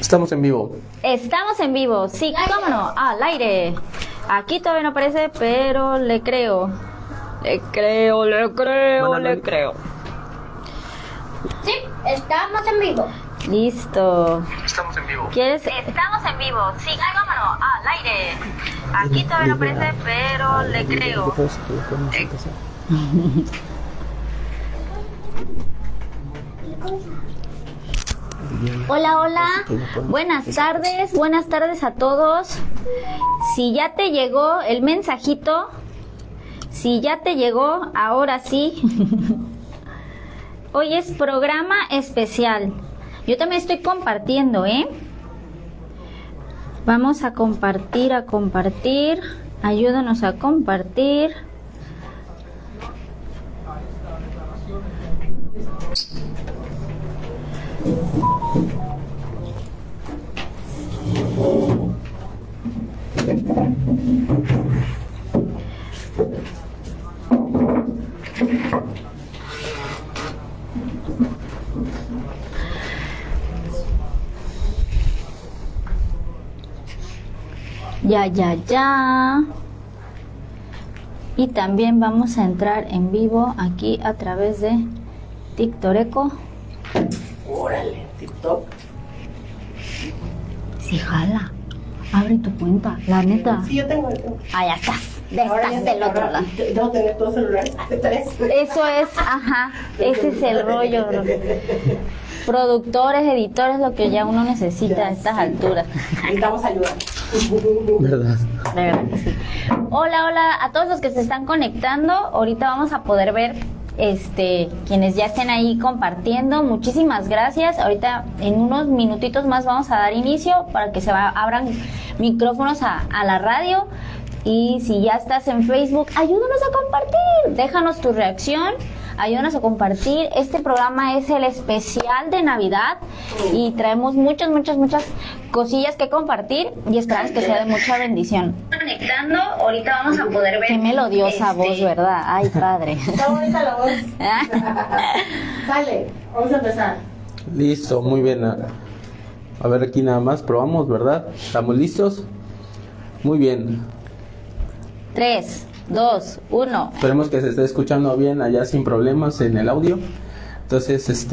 Estamos en vivo. Estamos en vivo, sí, cómo no, al aire. Aquí todavía no aparece, pero le creo. Le creo. Sí, estamos en vivo. Listo. Estamos en vivo. ¿Quieres? Estamos en vivo, sí, cómo no, al aire. Aquí todavía no aparece, pero le creo. Hola, hola. Buenas tardes a todos. Si ya te llegó el mensajito, si ya te llegó, ahora sí. Hoy es programa especial. Yo también estoy compartiendo, Vamos a compartir, Ayúdanos a compartir. Ya. Y también vamos a entrar en vivo aquí a través de TikToreco. Órale, TikTok. Sí, jala. Abre tu cuenta, la neta. Sí, yo tengo. Ah, ya estás. Ahora Estás ya del otro lado. Debo tener dos celulares de tres. Eso es, ese es el rollo. Productores, editores, lo que ya uno necesita a estas alturas. Necesitamos ayuda. ¿Verdad? De verdad que sí. Hola a todos los que se están conectando. Ahorita vamos a poder ver quienes ya estén ahí compartiendo. Muchísimas gracias. Ahorita en unos minutitos más vamos a dar inicio para que abran micrófonos a la radio. Y si ya estás en Facebook, ayúdanos a compartir. Déjanos tu reacción. Ayúdanos a compartir. Este programa es el especial de Navidad y traemos muchas cosillas que compartir y esperamos que sea de mucha bendición. Conectando, ahorita vamos a poder ver. Qué melodiosa voz, ¿verdad? Ay, padre. Está bonita la voz. Sale, vamos a empezar. Listo, muy bien. A ver, aquí nada más probamos, ¿verdad? ¿Estamos listos? Muy bien. 3, 2, 1. Esperemos que se esté escuchando bien allá sin problemas en el audio. Entonces,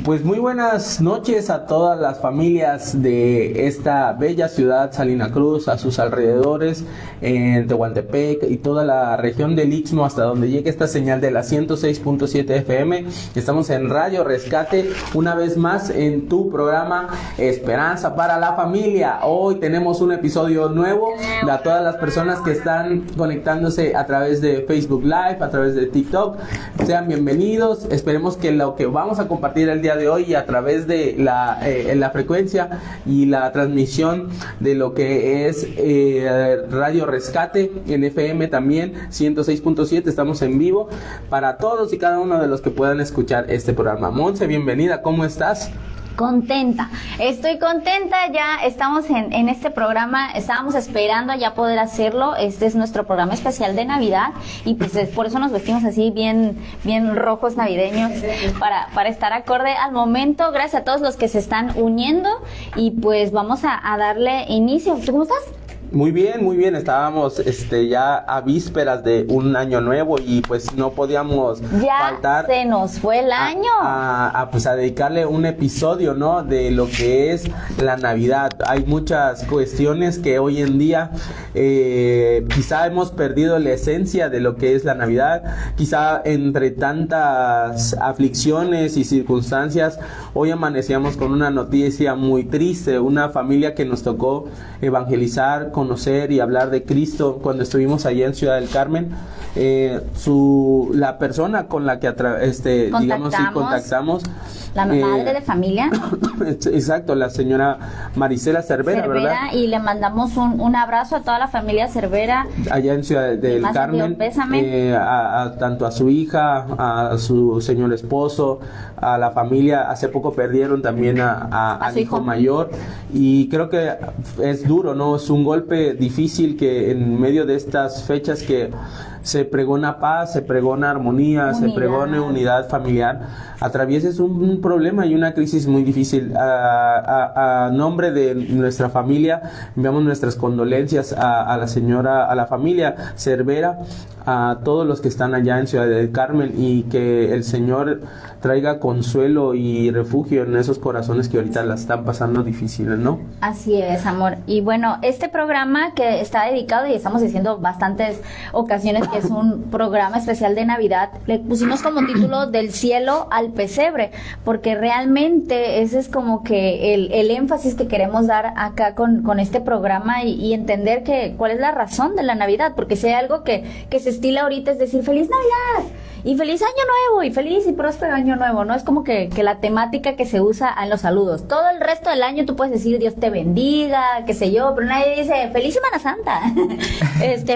pues muy buenas noches a todas las familias de esta bella ciudad, Salina Cruz, a sus alrededores, en Tehuantepec y toda la región del Istmo, hasta donde llegue esta señal de la 106.7 FM. Estamos en Radio Rescate, una vez más en tu programa Esperanza para la Familia. Hoy tenemos un episodio nuevo. A todas las personas que están conectándose a través de Facebook Live, a través de TikTok, sean bienvenidos. Esperemos que lo que vamos a compartir el día de hoy a través de la frecuencia y la transmisión de lo que es Radio Rescate en FM también 106.7, estamos en vivo para todos y cada uno de los que puedan escuchar este programa. Monse, bienvenida, ¿cómo estás? Contenta, estoy contenta, ya estamos en este programa, estábamos esperando ya poder hacerlo. Este es nuestro programa especial de Navidad y pues por eso nos vestimos así bien rojos navideños para estar acorde al momento. Gracias a todos los que se están uniendo y pues vamos a darle inicio. ¿Tú cómo estás? Muy bien, estábamos ya a vísperas de un año nuevo y pues no podíamos faltar. Se nos fue el año. Pues a dedicarle un episodio, ¿no? De lo que es la Navidad. Hay muchas cuestiones que hoy en día quizá hemos perdido la esencia de lo que es la Navidad. Quizá entre tantas aflicciones y circunstancias, hoy amanecíamos con una noticia muy triste, una familia que nos tocó evangelizar, conocer y hablar de Cristo cuando estuvimos allá en Ciudad del Carmen. La persona con la que contactamos, la madre de familia. Exacto, la señora Marisela Cervera, ¿verdad? Y le mandamos un abrazo a toda la familia Cervera allá en Ciudad del Carmen, tanto a su hija, a su señor esposo, a la familia. Hace poco perdieron también al hijo mayor y creo que es duro, ¿no? Es un golpe difícil que en medio de estas fechas que se pregona paz, se pregona armonía, se pregona unidad familiar, atravieses un problema y una crisis muy difícil. A nombre de nuestra familia, enviamos nuestras condolencias a la señora, a la familia Cervera, a todos los que están allá en Ciudad del Carmen, y que el Señor traiga consuelo y refugio en esos corazones que ahorita la están pasando difíciles, ¿no? Así es, amor. Y bueno, este programa que está dedicado, y estamos diciendo bastantes ocasiones que es un programa especial de Navidad, le pusimos como título Del cielo al pesebre, porque realmente ese es como que el énfasis que queremos dar acá con este programa, y entender que cuál es la razón de la Navidad, porque si hay algo que se estila ahorita es decir ¡Feliz Navidad! Y feliz año nuevo, y feliz y próspero año nuevo, ¿no? Es como que la temática que se usa en los saludos. Todo el resto del año tú puedes decir Dios te bendiga, qué sé yo, pero nadie dice feliz Semana Santa,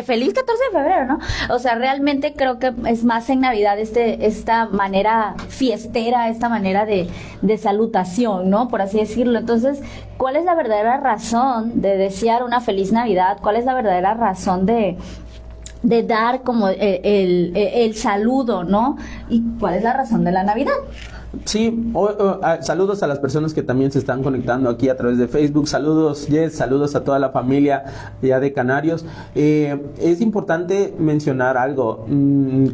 feliz 14 de febrero, ¿no? O sea, realmente creo que es más en Navidad esta manera fiestera, esta manera de salutación, ¿no? Por así decirlo. Entonces, ¿cuál es la verdadera razón de desear una feliz Navidad? ¿Cuál es la verdadera razón de dar como el saludo, ¿no? ¿Y cuál es la razón de la Navidad? Sí, saludos a las personas que también se están conectando aquí a través de Facebook. Saludos, Jess, saludos a toda la familia ya de Canarios. Es importante mencionar algo.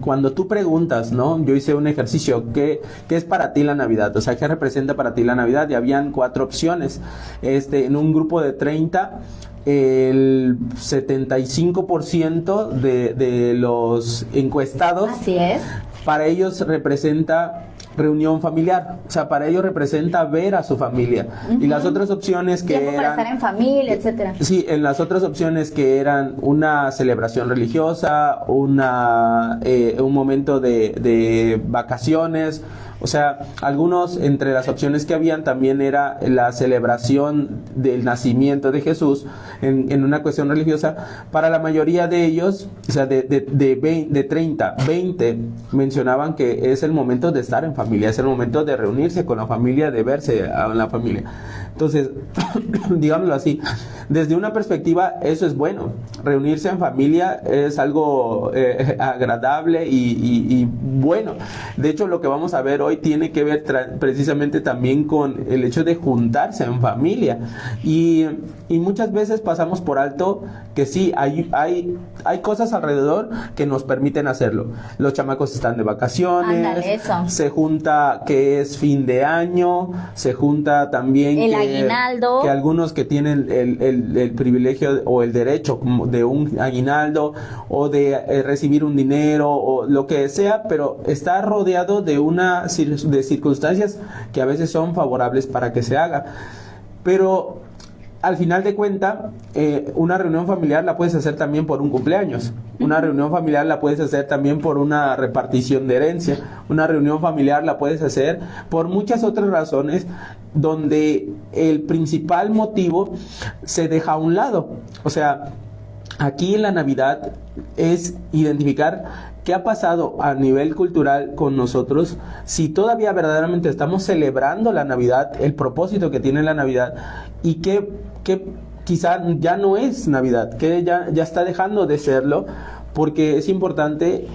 Cuando tú preguntas, ¿no? Yo hice un ejercicio, ¿qué es para ti la Navidad? O sea, ¿qué representa para ti la Navidad? Y habían 4 opciones. En un grupo de 30, el 75% de los encuestados, así es, para ellos representa reunión familiar, o sea, para ellos representa ver a su familia. Y las otras opciones que tiempo para estar en familia, etcétera. Sí, en las otras opciones que eran una celebración religiosa, un momento de vacaciones. O sea, algunos entre las opciones que habían también era la celebración del nacimiento de Jesús en una cuestión religiosa. Para la mayoría de ellos, o sea, de 30, 20 mencionaban que es el momento de estar en familia, es el momento de reunirse con la familia, de verse a la familia. Entonces, digámoslo así, desde una perspectiva eso es bueno. Reunirse en familia es algo agradable y bueno. De hecho, lo que vamos a ver hoy tiene que ver precisamente también con el hecho de juntarse en familia. Y muchas veces pasamos por alto que sí, hay cosas alrededor que nos permiten hacerlo. Los chamacos están de vacaciones. Ándale, eso. Se junta que es fin de año, se junta también el aguinaldo, que algunos que tienen el privilegio o el derecho de un aguinaldo o de recibir un dinero o lo que sea, pero está rodeado de de circunstancias que a veces son favorables para que se haga. Pero al final de cuentas, una reunión familiar la puedes hacer también por un cumpleaños. Una reunión familiar la puedes hacer también por una repartición de herencia. Una reunión familiar la puedes hacer por muchas otras razones donde el principal motivo se deja a un lado. O sea, aquí en la Navidad es identificar qué ha pasado a nivel cultural con nosotros, si todavía verdaderamente estamos celebrando la Navidad, el propósito que tiene la Navidad, y que quizá ya no es Navidad, que ya está dejando de serlo, porque es importante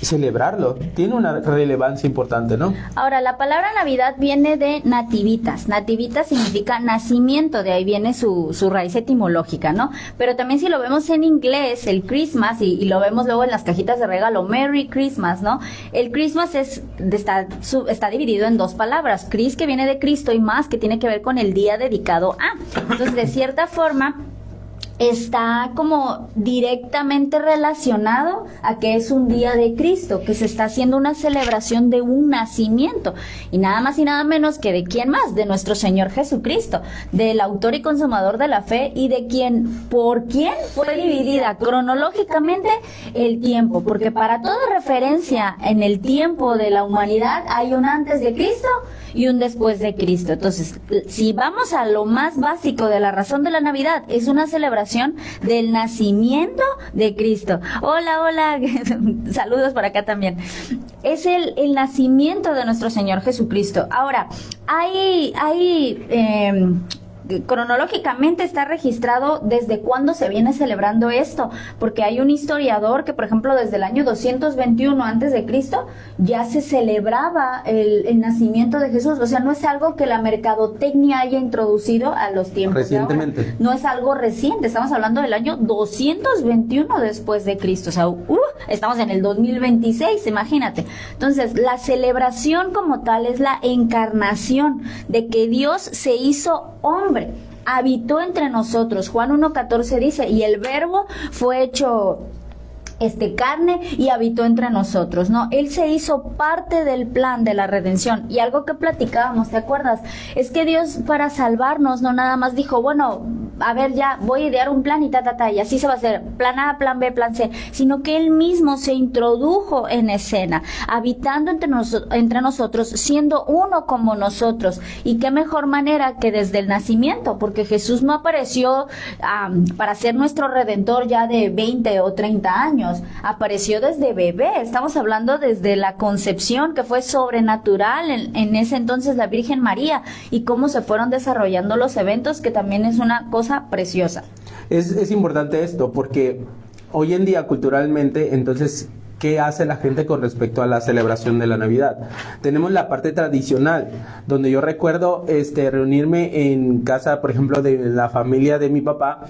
celebrarlo, tiene una relevancia importante, ¿no? Ahora, la palabra Navidad viene de nativitas. Nativitas significa nacimiento, de ahí viene su raíz etimológica, ¿no? Pero también si lo vemos en inglés, el Christmas, y lo vemos luego en las cajitas de regalo, Merry Christmas, ¿no? El Christmas está dividido en 2 palabras, Chris, que viene de Cristo, y más, que tiene que ver con el día dedicado a. Entonces, de cierta forma, está como directamente relacionado a que es un día de Cristo, que se está haciendo una celebración de un nacimiento, y nada más y nada menos que de quién más, de nuestro Señor Jesucristo, del autor y consumador de la fe, y de por quién fue dividida cronológicamente el tiempo, porque para toda referencia en el tiempo de la humanidad hay un antes de Cristo y un después de Cristo. Entonces, si vamos a lo más básico de la razón de la Navidad, es una celebración del nacimiento de Cristo. Hola, saludos por acá también. Es el nacimiento de nuestro Señor Jesucristo. Ahora, hay cronológicamente está registrado desde cuándo se viene celebrando esto, porque hay un historiador que, por ejemplo, desde el año 221 antes de Cristo ya se celebraba el nacimiento de Jesús. O sea, no es algo que la mercadotecnia haya introducido a los tiempos de ahora. Recientemente. No es algo reciente, estamos hablando del año 221 después de Cristo. O sea, estamos en el 2026, imagínate. Entonces, la celebración como tal es la encarnación de que Dios se hizo hombre, habitó entre nosotros. Juan 1:14 dice, y el verbo fue hecho carne y habitó entre nosotros, ¿no? Él se hizo parte del plan de la redención. Y algo que platicábamos, ¿te acuerdas? Es que Dios, para salvarnos, no nada más dijo, bueno, a ver, ya voy a idear un plan y y así se va a hacer, plan A, plan B, plan C, sino que Él mismo se introdujo en escena, habitando entre nosotros, siendo uno como nosotros. Y qué mejor manera que desde el nacimiento, porque Jesús no apareció para ser nuestro redentor ya de 20 o 30 años, apareció desde bebé. Estamos hablando desde la concepción, que fue sobrenatural en ese entonces la Virgen María, y cómo se fueron desarrollando los eventos, que también es una cosa preciosa. Es importante esto porque hoy en día culturalmente, entonces, ¿qué hace la gente con respecto a la celebración de la Navidad? Tenemos la parte tradicional, donde yo recuerdo reunirme en casa, por ejemplo, de la familia de mi papá.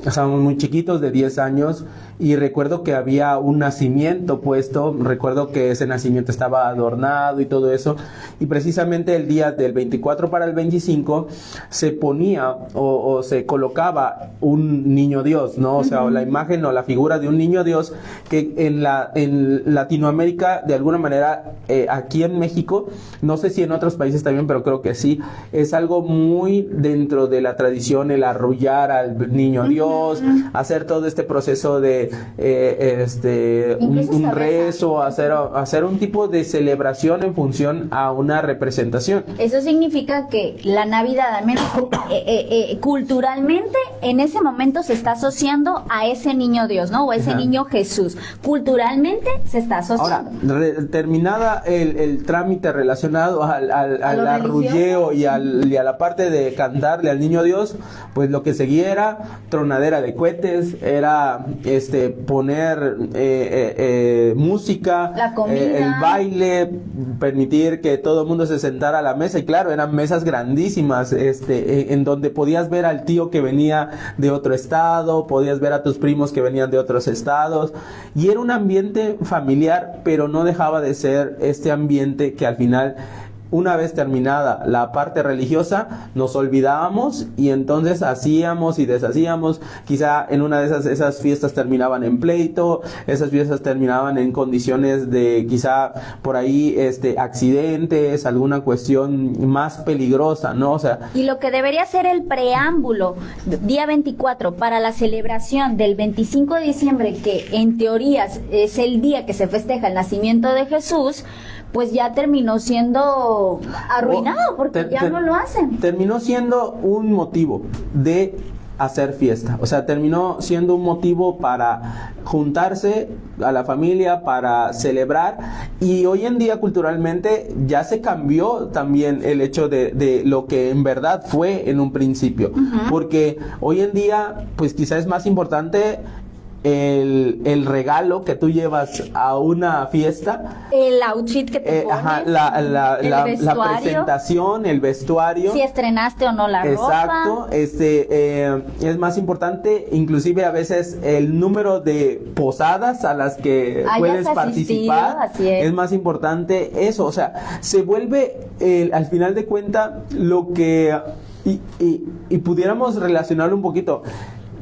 Estábamos muy chiquitos, de 10 años, y recuerdo que había un nacimiento puesto. Recuerdo que ese nacimiento estaba adornado y todo eso, y precisamente el día del 24 para el 25 se ponía o se colocaba un niño Dios, ¿no? O sea, o la imagen o la figura de un niño Dios, que en Latinoamérica, de alguna manera, aquí en México, no sé si en otros países también, pero creo que sí, es algo muy dentro de la tradición, el arrullar al niño Dios, hacer todo este proceso de un rezo, hacer un tipo de celebración en función a una representación. Eso significa que la Navidad, al menos culturalmente, en ese momento se está asociando a ese niño Dios, ¿no? O a ese niño Jesús. Culturalmente se está asociando. Ahora, terminada el trámite relacionado al arrulleo y a la parte de cantarle al niño Dios, pues lo que seguía era tronadera de cohetes, era poner música, la comida, el baile, permitir que todo el mundo se sentara a la mesa. Y claro, eran mesas grandísimas, en donde podías ver al tío que venía de otro estado, podías ver a tus primos que venían de otros estados, y era un ambiente familiar, pero no dejaba de ser este ambiente que al final, una vez terminada la parte religiosa, nos olvidábamos y entonces hacíamos y deshacíamos. Quizá en una de esas fiestas terminaban en pleito, esas fiestas terminaban en condiciones de quizá por ahí accidentes, alguna cuestión más peligrosa, ¿no? O sea, y lo que debería ser el preámbulo, día 24, para la celebración del 25 de diciembre, que en teoría es el día que se festeja el nacimiento de Jesús, pues ya terminó siendo arruinado, porque ya no lo hacen. Terminó siendo un motivo de hacer fiesta, o sea, terminó siendo un motivo para juntarse a la familia, para celebrar. Y hoy en día culturalmente ya se cambió también el hecho de lo que en verdad fue en un principio, porque hoy en día pues quizá es más importante el regalo que tú llevas a una fiesta, el outfit que te pones, la presentación, el vestuario, si estrenaste o no la exacto, ropa. Es más importante, inclusive a veces el número de posadas a las que puedes participar, es más importante eso. O sea, se vuelve al final de cuentas lo que y pudiéramos relacionarlo un poquito.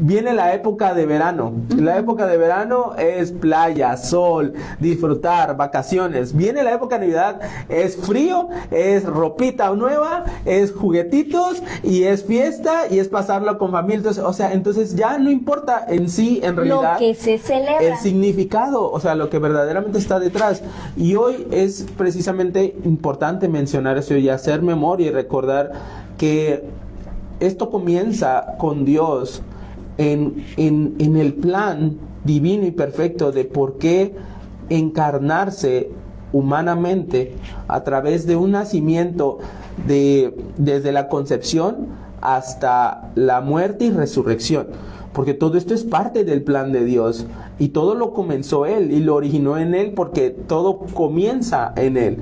Viene la época de verano. La época de verano es playa, sol, disfrutar, vacaciones. Viene la época de Navidad, es frío, es ropita nueva, es juguetitos y es fiesta y es pasarlo con familia. Entonces ya no importa en sí, en realidad, lo que se celebra, el significado, o sea, lo que verdaderamente está detrás. Y hoy es precisamente importante mencionar eso y hacer memoria y recordar que esto comienza con Dios en el plan divino y perfecto de por qué encarnarse humanamente a través de un nacimiento desde la concepción hasta la muerte y resurrección, porque todo esto es parte del plan de Dios y todo lo comenzó Él y lo originó en Él, porque todo comienza en Él.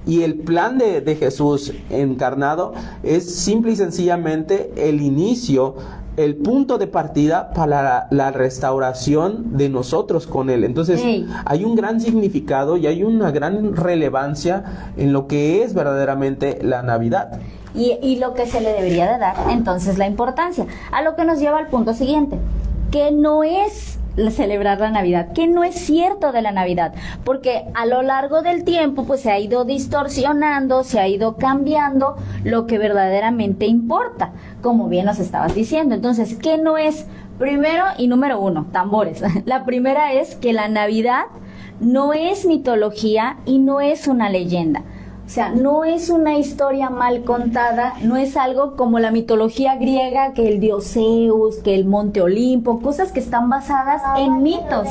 Y el plan de Jesús encarnado es simple y sencillamente el inicio, el punto de partida para la restauración de nosotros con Él. Entonces, hay un gran significado y hay una gran relevancia en lo que es verdaderamente la Navidad. Y lo que se le debería de dar, entonces, la importancia. A lo que nos lleva al punto siguiente, que no es celebrar la Navidad, que no es cierto de la Navidad, porque a lo largo del tiempo pues se ha ido distorsionando, se ha ido cambiando lo que verdaderamente importa, como bien nos estabas diciendo. Entonces, ¿qué no es? Primero y número uno, tambores. La primera es que la Navidad no es mitología y no es una leyenda. O sea, no es una historia mal contada, no es algo como la mitología griega, que el dios Zeus, que el monte Olimpo, cosas que están basadas en mitos.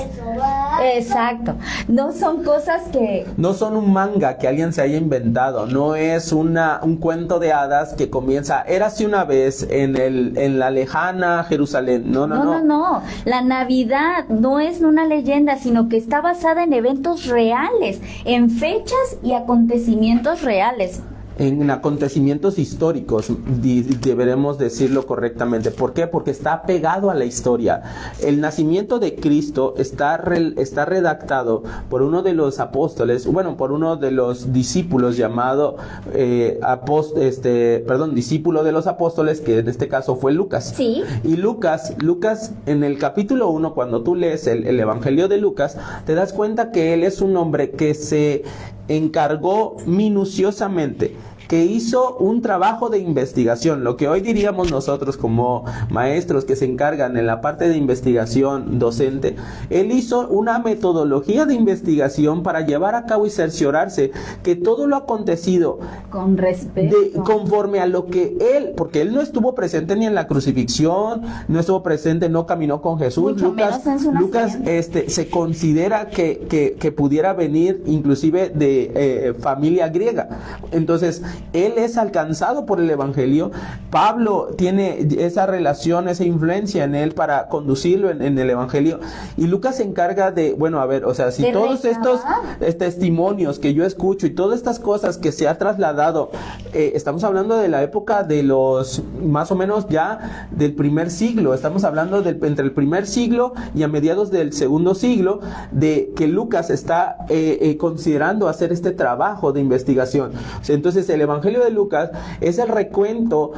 Exacto. No son cosas que... No son un manga que alguien se haya inventado, no es un cuento de hadas que comienza, érase una vez en la lejana Jerusalén. No. La Navidad no es una leyenda, sino que está basada en eventos reales, en fechas y acontecimientos reales. En acontecimientos históricos, deberemos decirlo correctamente. ¿Por qué? Porque está pegado a la historia. El nacimiento de Cristo está redactado por uno de los apóstoles, por uno de los discípulos llamado discípulo de los apóstoles, que en este caso fue Lucas. Sí. Y Lucas en el capítulo 1, cuando tú lees el Evangelio de Lucas, te das cuenta que él es un hombre que se encargó minuciosamente, que hizo un trabajo de investigación, lo que hoy diríamos nosotros como maestros que se encargan en la parte de investigación docente. Él hizo una metodología de investigación para llevar a cabo y cerciorarse que todo lo acontecido con respeto, conforme a lo que él, porque él no estuvo presente ni en la crucifixión, no estuvo presente, no caminó con Jesús. Mucho menos en su Lucas se considera que pudiera venir inclusive de familia griega. Entonces, él es alcanzado por el Evangelio. Pablo tiene esa relación, esa influencia en él para conducirlo en el Evangelio. Y Lucas se encarga de, si todos estos testimonios que yo escucho y todas estas cosas que se ha trasladado, estamos hablando de la época de los, más o menos ya del primer siglo, estamos hablando entre el primer siglo y a mediados del segundo siglo, de que Lucas está considerando hacer este trabajo de investigación. Entonces, el Evangelio de Lucas es el recuento,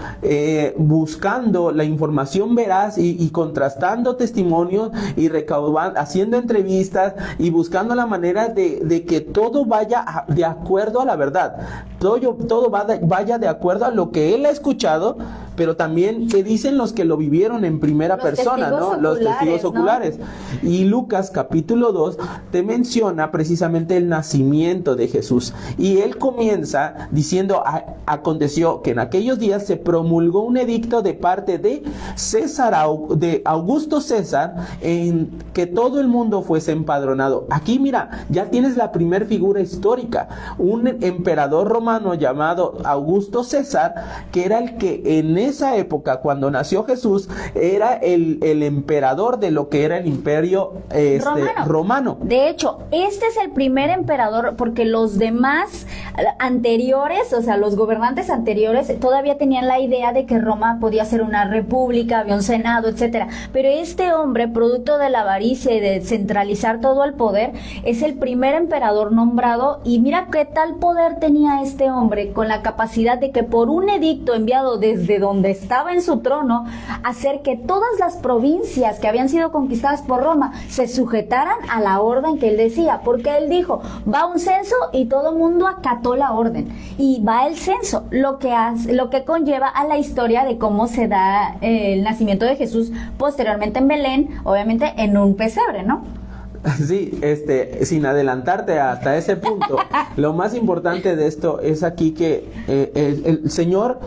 buscando la información veraz y contrastando testimonios y recaudando, haciendo entrevistas y buscando la manera de que todo vaya de acuerdo a la verdad, todo vaya de acuerdo a lo que él ha escuchado, pero también que dicen los que lo vivieron en primera persona, ¿no? Los testigos oculares. Y Lucas capítulo 2 te menciona precisamente el nacimiento de Jesús. Y él comienza diciendo, aconteció que en aquellos días se promulgó un edicto de parte de Augusto César, en que todo el mundo fuese empadronado. Aquí mira, ya tienes la primer figura histórica, un emperador romano llamado Augusto César, que era el que en esa época, cuando nació Jesús, era el emperador de lo que era el imperio romano. De hecho, este es el primer emperador, porque los demás anteriores, o sea, los gobernantes anteriores, todavía tenían la idea de que Roma podía ser una república, había un senado, etcétera. Pero este hombre, producto de la avaricia y de centralizar todo el poder, es el primer emperador nombrado. Y mira qué tal poder tenía este hombre, con la capacidad de que por un edicto enviado desde donde estaba en su trono, hacer que todas las provincias que habían sido conquistadas por Roma se sujetaran a la orden que él decía, porque él dijo, va un censo, y todo el mundo acató la orden, y va el censo, lo que conlleva a la historia de cómo se da el nacimiento de Jesús posteriormente en Belén, obviamente en un pesebre, ¿no? Sí, sin adelantarte hasta ese punto, lo más importante de esto es aquí que el Señor,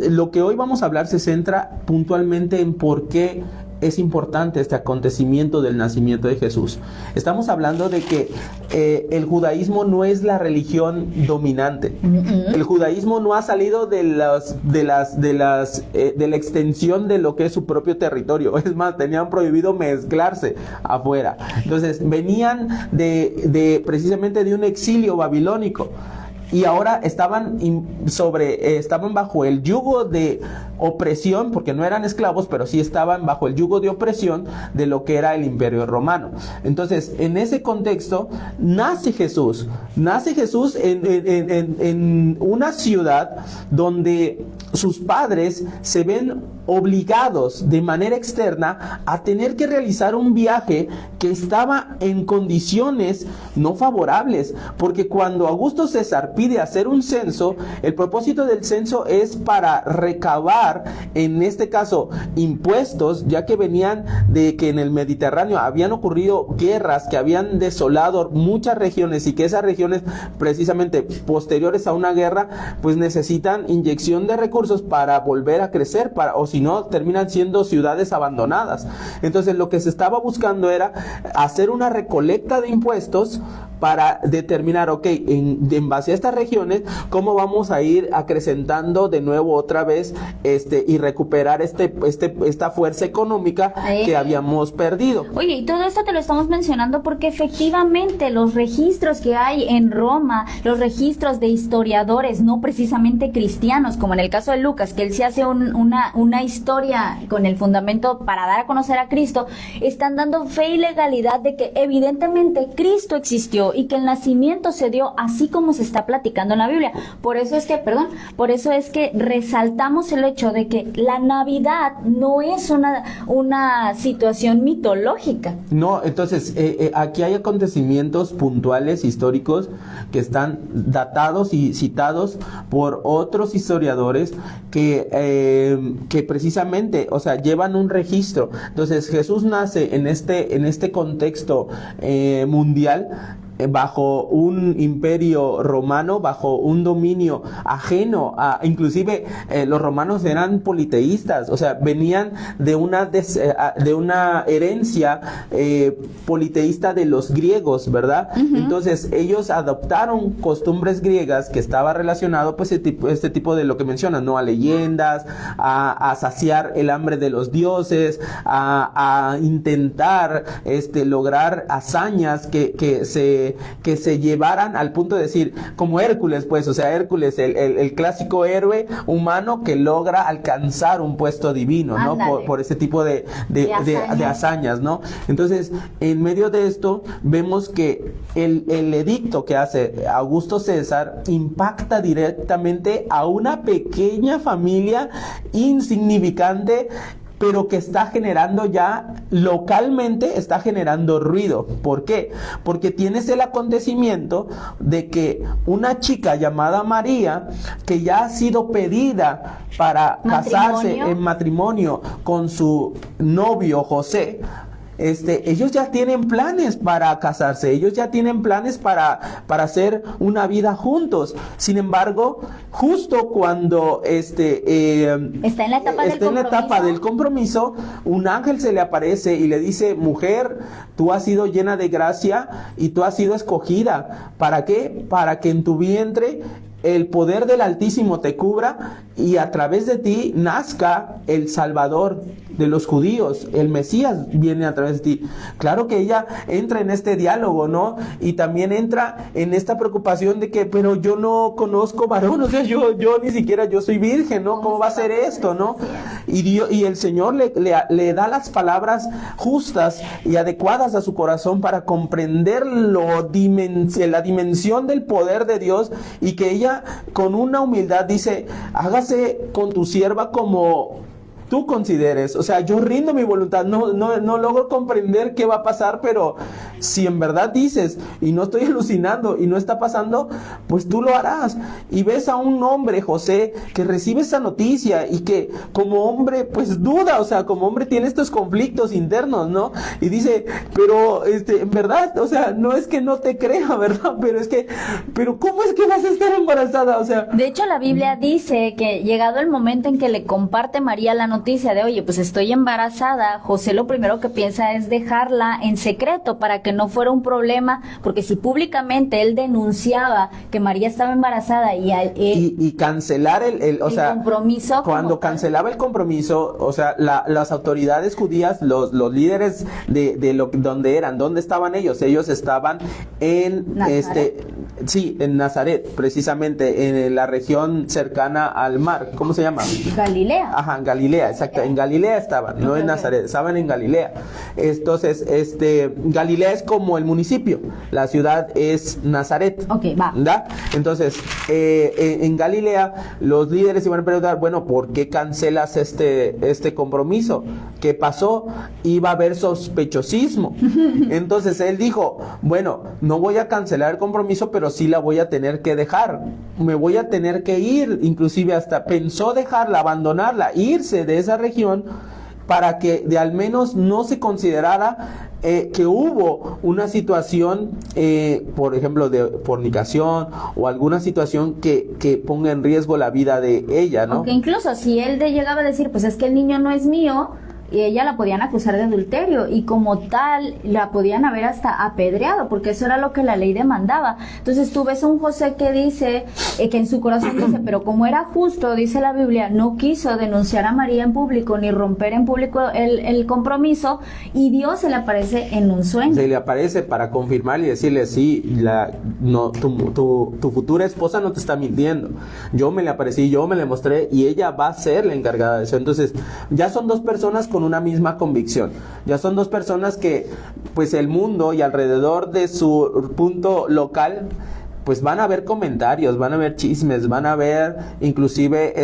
lo que hoy vamos a hablar se centra puntualmente en por qué es importante este acontecimiento del nacimiento de Jesús? Estamos hablando de que el judaísmo no es la religión dominante. El judaísmo no ha salido de la extensión de lo que es su propio territorio. Es más, tenían prohibido mezclarse afuera. Entonces, venían precisamente de un exilio babilónico. Y ahora estaban bajo el yugo de opresión, porque no eran esclavos, pero sí estaban bajo el yugo de opresión de lo que era el Imperio Romano. Entonces, en ese contexto, nace Jesús en una ciudad donde sus padres se ven obligados de manera externa a tener que realizar un viaje que estaba en condiciones no favorables, porque cuando Augusto César pide hacer un censo, el propósito del censo es para recabar, en este caso, impuestos, ya que venían de que en el Mediterráneo habían ocurrido guerras que habían desolado muchas regiones, y que esas regiones, precisamente posteriores a una guerra, pues necesitan inyección de recursos para volver a crecer, o si no, terminan siendo ciudades abandonadas. Entonces, lo que se estaba buscando era hacer una recolecta de impuestos para determinar, en base a estas regiones, cómo vamos a ir acrecentando de nuevo otra vez y recuperar esta fuerza económica que habíamos perdido. Oye, y todo esto te lo estamos mencionando porque efectivamente los registros que hay en Roma, los registros de historiadores, no precisamente cristianos, como en el caso de Lucas, que él se hace una historia con el fundamento para dar a conocer a Cristo, están dando fe y legalidad de que evidentemente Cristo existió y que el nacimiento se dio así como se está platicando en la Biblia. Por eso es que resaltamos el hecho de que la Navidad no es una situación mitológica. No, entonces aquí hay acontecimientos puntuales históricos que están datados y citados por otros historiadores que precisamente, llevan un registro. Entonces, Jesús nace en este contexto mundial, bajo un imperio romano, bajo un dominio ajeno inclusive los romanos eran politeístas, venían de una herencia politeísta de los griegos, ¿verdad? Uh-huh. Entonces ellos adoptaron costumbres griegas que estaba relacionado pues este tipo de lo que mencionan, ¿no? A leyendas, a saciar el hambre de los dioses, a intentar lograr hazañas que se llevaran al punto de decir, como Hércules, Hércules, el clásico héroe humano que logra alcanzar un puesto divino, ¿no? Por ese tipo de hazañas, ¿no? Entonces, en medio de esto, vemos que el edicto que hace Augusto César impacta directamente a una pequeña familia insignificante, pero que está generando ya localmente, está generando ruido. ¿Por qué? Porque tienes el acontecimiento de que una chica llamada María, que ya ha sido pedida para casarse en matrimonio con su novio José, ellos ya tienen planes para casarse, ellos ya tienen planes para hacer una vida juntos. Sin embargo, justo cuando está en la etapa del compromiso, un ángel se le aparece y le dice: mujer, tú has sido llena de gracia y tú has sido escogida. ¿Para qué? Para que en tu vientre el poder del Altísimo te cubra y a través de ti nazca el Salvador de los judíos, el Mesías viene a través de ti. Claro que ella entra en este diálogo, ¿no? Y también entra en esta preocupación de que, pero yo no conozco varón, yo ni siquiera yo soy virgen, ¿no? ¿Cómo va a ser esto, no? Y el Señor le da las palabras justas y adecuadas a su corazón para comprender la dimensión del poder de Dios, y que ella con una humildad dice: hágase con tu sierva como tú consideres. Yo rindo mi voluntad, no logro comprender qué va a pasar, pero si en verdad dices, y no estoy alucinando, y no está pasando, pues tú lo harás. Y ves a un hombre, José, que recibe esa noticia, y que como hombre, pues duda, o sea, como hombre tiene estos conflictos internos, ¿no? Y dice, pero, en verdad, o sea, no es que no te crea, ¿verdad? Pero ¿cómo es que vas a estar embarazada? O sea... De hecho, la Biblia dice que llegado el momento en que le comparte María la noticia de, oye, pues estoy embarazada, José lo primero que piensa es dejarla en secreto para que no fuera un problema, porque si públicamente él denunciaba que María estaba embarazada y cancelar el compromiso, cuando cancelaba el compromiso, o sea, las autoridades judías, los líderes ¿dónde estaban ellos? Ellos estaban en Nazaret. En Nazaret, precisamente en la región cercana al mar. ¿Cómo se llama? Galilea. Ajá, en Galilea, exacto. En Galilea estaban, no en Nazaret, estaban en Galilea. Entonces, Galilea es como el municipio, la ciudad es Nazaret. Ok, va. ¿Da? Entonces, en Galilea, los líderes iban a preguntar, bueno, ¿por qué cancelas este compromiso? ¿Qué pasó? Iba a haber sospechosismo. Entonces él dijo, bueno, no voy a cancelar el compromiso, pero sí la voy a tener que dejar. Me voy a tener que ir, inclusive hasta pensó dejarla, abandonarla, irse de esa región para que de al menos no se considerara que hubo una situación, por ejemplo, de fornicación o alguna situación que ponga en riesgo la vida de ella, ¿no? Aunque incluso si él llegaba a decir, pues es que el niño no es mío, y ella la podían acusar de adulterio y como tal la podían haber hasta apedreado, porque eso era lo que la ley demandaba. Entonces tú ves a un José que dice, que en su corazón dice, pero como era justo, dice la Biblia, no quiso denunciar a María en público ni romper en público el compromiso, y Dios se le aparece en un sueño. Se le aparece para confirmar y decirle, sí, tu futura esposa no te está mintiendo. Yo me le aparecí, yo me le mostré y ella va a ser la encargada de eso. Entonces ya son dos personas con una misma convicción. Ya son dos personas que, pues el mundo y alrededor de su punto local, pues van a haber comentarios, van a haber chismes, van a haber inclusive,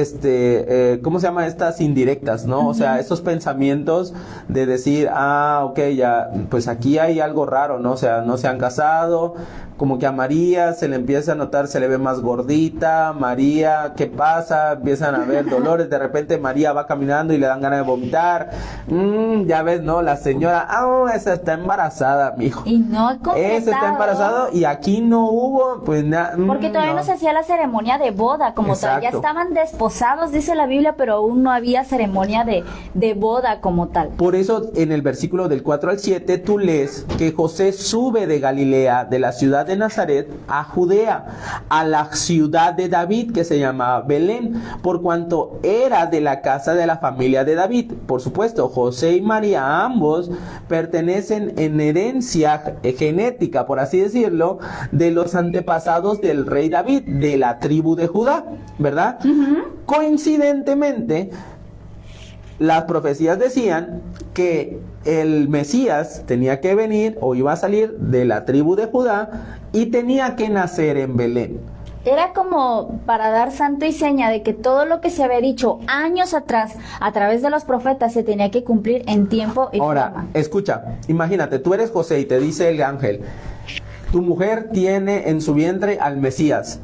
¿cómo se llama? Estas indirectas, ¿no? O sea, estos pensamientos de decir, ok, ya, pues aquí hay algo raro, ¿no? O sea, no se han casado, como que a María se le empieza a notar, se le ve más gordita, María, ¿qué pasa? Empiezan a ver dolores, de repente María va caminando y le dan ganas de vomitar, ya ves, ¿no? La señora, esa está embarazada, mijo. Y no ha completado. Ese está embarazado y aquí no hubo, pues nada. Porque todavía no se hacía la ceremonia de boda como tal. Ya estaban desposados, dice la Biblia, pero aún no había ceremonia de boda como tal. Por eso en el versículo del 4 al 7 tú lees que José sube de Galilea, de la ciudad de Nazaret, a Judea, a la ciudad de David, que se llamaba Belén, por cuanto era de la casa de la familia de David. Por supuesto, José y María, ambos pertenecen en herencia genética, por así decirlo, de los antepasados del rey David, de la tribu de Judá, ¿verdad? Coincidentemente, las profecías decían que el Mesías tenía que venir o iba a salir de la tribu de Judá y tenía que nacer en Belén. Era como para dar santo y seña de que todo lo que se había dicho años atrás a través de los profetas se tenía que cumplir en tiempo y Ahora, forma. escucha, imagínate, tú eres José y te dice el ángel, tu mujer tiene en su vientre al Mesías.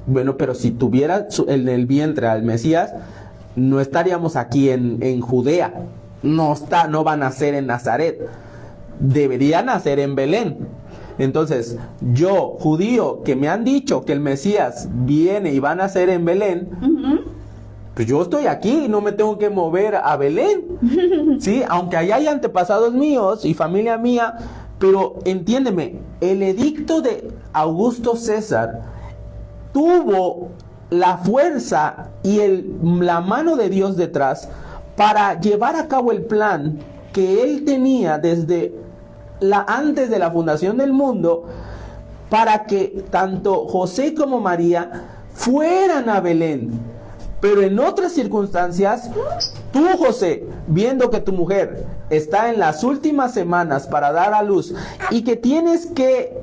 Bueno, pero si tuviera en el vientre al Mesías, no estaríamos aquí en Judea. No va a nacer en Nazaret. Debería nacer en Belén. Entonces, yo, judío, que me han dicho que el Mesías viene y va a nacer en Belén, pues yo estoy aquí y no me tengo que mover a Belén. ¿Sí? Aunque allá hay antepasados míos y familia mía, pero entiéndeme, el edicto de Augusto César tuvo la fuerza y la mano de Dios detrás para llevar a cabo el plan que él tenía desde antes de la fundación del mundo, para que tanto José como María fueran a Belén. Pero en otras circunstancias, tú, José, viendo que tu mujer está en las últimas semanas para dar a luz y que tienes que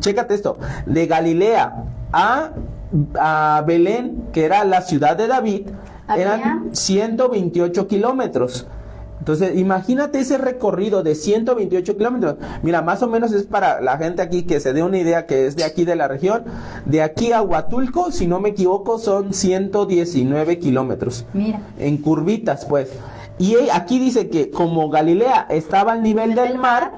chécate esto, de Galilea a Belén, que era la ciudad de David, eran 128 kilómetros. Entonces, imagínate ese recorrido de 128 kilómetros. Mira, más o menos es para la gente aquí que se dé una idea que es de aquí de la región. De aquí a Huatulco, si no me equivoco, son 119 kilómetros. Mira. En curvitas, pues. Y aquí dice que como Galilea estaba al nivel del mar,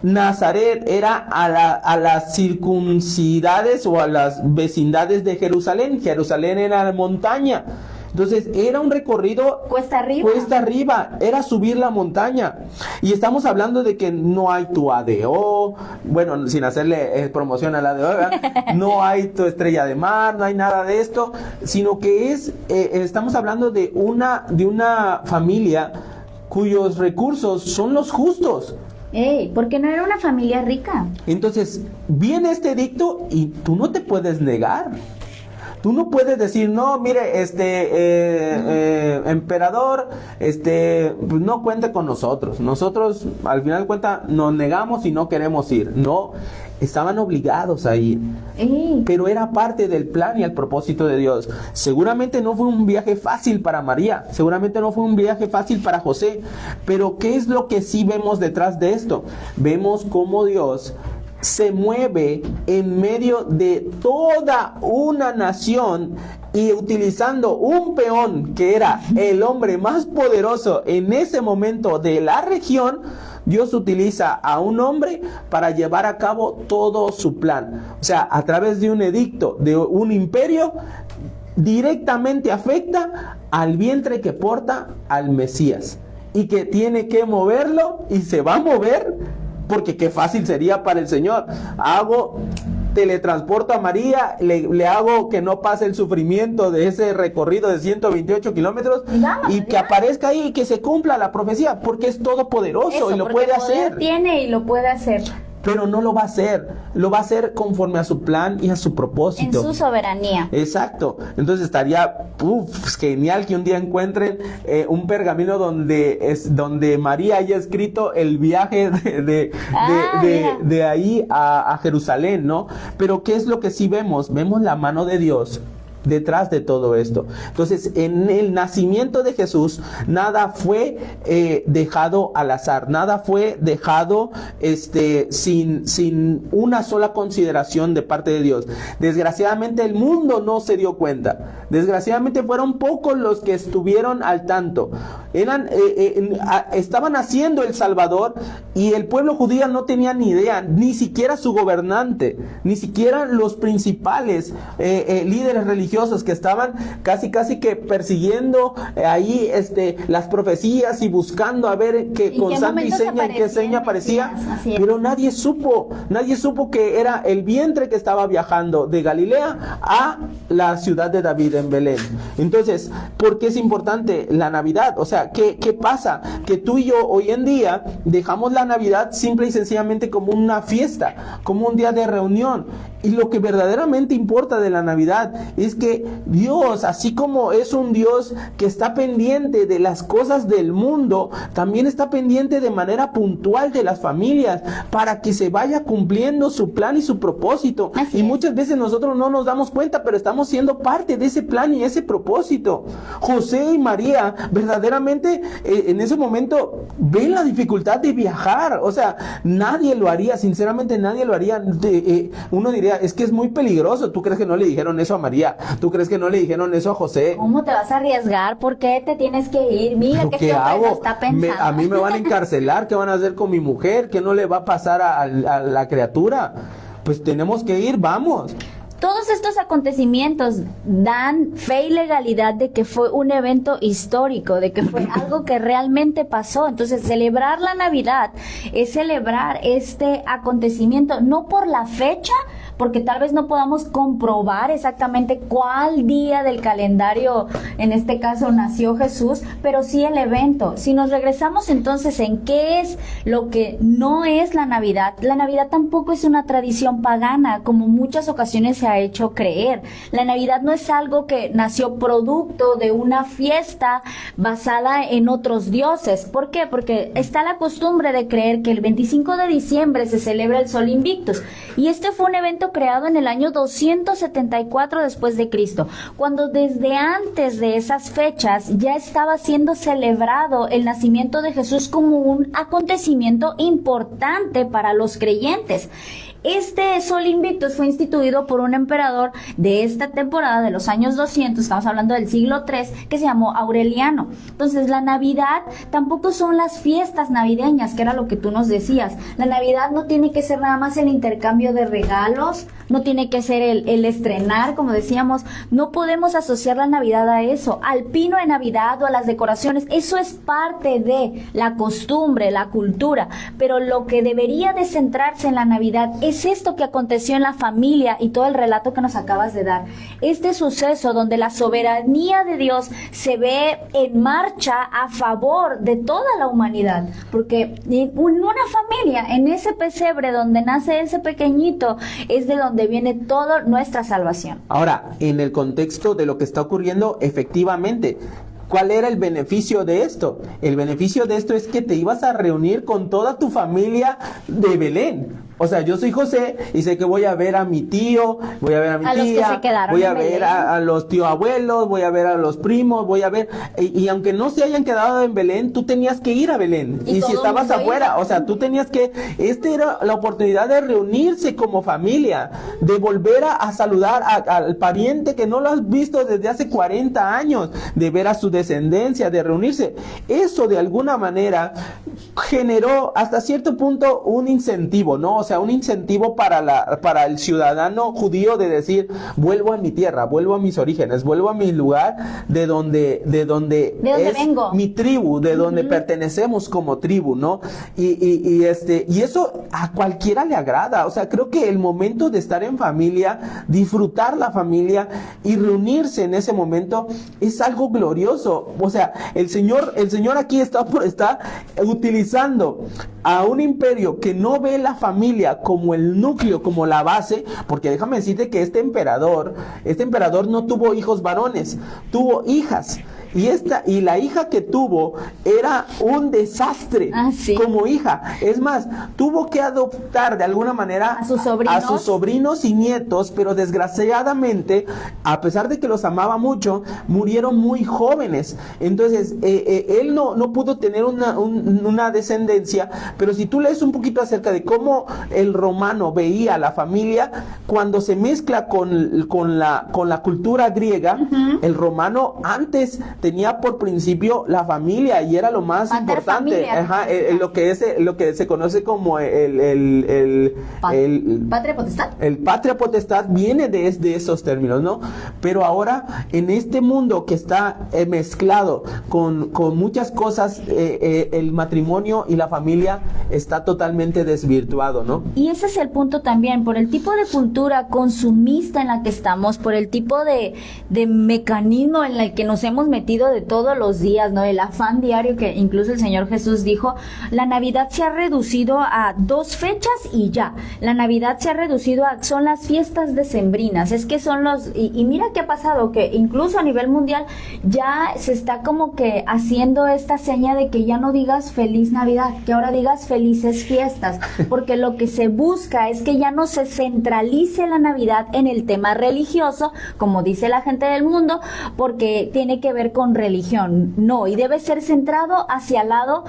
Nazaret era a las circuncidades o a las vecindades de Jerusalén. Jerusalén era la montaña. Entonces era un recorrido Cuesta arriba, era subir la montaña. Y estamos hablando de que no hay tu ADO, bueno, sin hacerle promoción al ADO, ¿verdad? No hay tu estrella de mar, no hay nada de esto, sino que estamos hablando de una familia cuyos recursos son los justos. Porque no era una familia rica. Entonces viene este edicto y tú no te puedes negar. Tú no puedes decir, no, mire, emperador, pues no cuente con nosotros. Nosotros, al final de cuentas, nos negamos y no queremos ir. No, estaban obligados a ir. Pero era parte del plan y el propósito de Dios. Seguramente no fue un viaje fácil para María. Seguramente no fue un viaje fácil para José. Pero ¿qué es lo que sí vemos detrás de esto? Vemos cómo Dios se mueve en medio de toda una nación y utilizando un peón que era el hombre más poderoso en ese momento de la región. Dios utiliza a un hombre para llevar a cabo todo su plan. O sea, a través de un edicto, de un imperio, directamente afecta al vientre que porta al Mesías y que tiene que moverlo y se va a mover. Porque qué fácil sería para el Señor. Teletransporto a María, le hago que no pase el sufrimiento de ese recorrido de 128 kilómetros y que aparezca ahí y que se cumpla la profecía, porque es todopoderoso y lo puede hacer. Tiene y lo puede hacer. Pero no lo va a hacer conforme a su plan y a su propósito. En su soberanía. Exacto. Entonces estaría genial que un día encuentren un pergamino donde María haya escrito el viaje de ahí a Jerusalén, ¿no? Pero ¿qué es lo que sí vemos? Vemos la mano de Dios detrás de todo esto. Entonces, en el nacimiento de Jesús, nada fue dejado al azar, nada fue dejado sin una sola consideración de parte de Dios. Desgraciadamente, el mundo no se dio cuenta. Desgraciadamente, fueron pocos los que estuvieron al tanto. Estaban haciendo el Salvador y el pueblo judío no tenía ni idea, ni siquiera su gobernante, ni siquiera los principales líderes religiosos que estaban casi que persiguiendo ahí las profecías y buscando a ver que con santo y seña, en qué seña aparecía, pero nadie supo que era el vientre que estaba viajando de Galilea a la ciudad de David en Belén. Entonces, ¿por qué es importante la Navidad? O sea, ¿qué pasa? Que tú y yo hoy en día dejamos la Navidad simple y sencillamente como una fiesta, como un día de reunión. Y lo que verdaderamente importa de la Navidad es que Dios, así como es un Dios que está pendiente de las cosas del mundo, también está pendiente de manera puntual de las familias para que se vaya cumpliendo su plan y su propósito. Y muchas veces nosotros no nos damos cuenta, pero estamos siendo parte de ese plan y ese propósito. José y María verdaderamente en ese momento ven la dificultad de viajar. O sea, nadie lo haría, sinceramente nadie lo haría. Uno diría, es que es muy peligroso. ¿Tú crees que no le dijeron eso a María? ¿Tú crees que no le dijeron eso a José? ¿Cómo te vas a arriesgar? ¿Por qué te tienes que ir? Mira que este hombre lo está pensando. A mí me van a encarcelar. ¿Qué van a hacer con mi mujer? ¿Qué no le va a pasar a la criatura? Pues tenemos que ir, vamos. Todos estos acontecimientos dan fe y legalidad de que fue un evento histórico, de que fue algo que realmente pasó. Entonces, celebrar la Navidad es celebrar este acontecimiento, no por la fecha, porque tal vez no podamos comprobar exactamente cuál día del calendario, en este caso, nació Jesús, pero sí el evento. Si nos regresamos entonces en qué es lo que no es la Navidad tampoco es una tradición pagana, como muchas ocasiones se ha ha hecho creer. La Navidad no es algo que nació producto de una fiesta basada en otros dioses. ¿Por qué? Porque está la costumbre de creer que el 25 de diciembre se celebra el Sol Invictus, y este fue un evento creado en el año 274 después de Cristo, cuando desde antes de esas fechas ya estaba siendo celebrado el nacimiento de Jesús como un acontecimiento importante para los creyentes. Este Sol Invictus fue instituido por un emperador de esta temporada de los años 200, estamos hablando del siglo III, que se llamó Aureliano. Entonces, la Navidad tampoco son las fiestas navideñas, que era lo que tú nos decías. La Navidad no tiene que ser nada más el intercambio de regalos, no tiene que ser el estrenar, como decíamos. No podemos asociar la Navidad a eso, al pino de Navidad o a las decoraciones. Eso es parte de la costumbre, la cultura, pero lo que debería de centrarse en la Navidad es esto que aconteció en la familia y todo el relato que nos acabas de dar. Este suceso donde la soberanía de Dios se ve en marcha a favor de toda la humanidad, porque en una familia, en ese pesebre donde nace ese pequeñito, es de donde viene toda nuestra salvación. Ahora, en el contexto de lo que está ocurriendo, efectivamente, ¿cuál era el beneficio de esto? El beneficio de esto es que te ibas a reunir con toda tu familia de Belén. O sea, yo soy José y sé que voy a ver a mi tío, voy a ver a mi tía, voy a ver a los tío abuelos, voy a ver a los primos, voy a ver... Y aunque no se hayan quedado en Belén, tú tenías que ir a Belén. Y si estabas afuera, o sea, tú tenías que... Esta era la oportunidad de reunirse como familia, de volver a saludar al pariente que no lo has visto desde hace 40 años, de ver a su descendencia, de reunirse. Eso de alguna manera generó hasta cierto punto un incentivo, ¿no? O sea, un incentivo para el ciudadano judío de decir, vuelvo a mi tierra, vuelvo a mis orígenes, vuelvo a mi lugar de donde es vengo, mi tribu, de donde pertenecemos como tribu, ¿no? Y eso a cualquiera le agrada. O sea, creo que el momento de estar en familia, disfrutar la familia y reunirse en ese momento es algo glorioso. O sea, el Señor aquí está utilizando a un imperio que no ve la familia como el núcleo, como la base, porque déjame decirte que este emperador no tuvo hijos varones, tuvo hijas. Y la hija que tuvo era un desastre como hija. Es más, tuvo que adoptar de alguna manera a sus sobrinos y nietos, pero desgraciadamente, a pesar de que los amaba mucho, murieron muy jóvenes. Entonces, él no pudo tener una descendencia, pero si tú lees un poquito acerca de cómo el romano veía a la familia, cuando se mezcla con la cultura griega, el romano antes tenía por principio la familia y era lo más importante. Lo que se conoce como patria potestad. El patria potestad viene de esos términos, ¿no? Pero ahora en este mundo que está mezclado con muchas cosas, el matrimonio y la familia está totalmente desvirtuado, ¿no? Y ese es el punto también, por el tipo de cultura consumista en la que estamos, por el tipo de mecanismo en el que nos hemos metido de todos los días, ¿no? El afán diario que incluso el Señor Jesús dijo, la Navidad se ha reducido a 2 fechas y ya. La Navidad se ha reducido son las fiestas decembrinas. Es que son y mira qué ha pasado, que incluso a nivel mundial ya se está como que haciendo esta seña de que ya no digas feliz Navidad, que ahora digas felices fiestas, porque lo que se busca es que ya no se centralice la Navidad en el tema religioso, como dice la gente del mundo, porque tiene que ver con religión. No, y debe ser centrado hacia el lado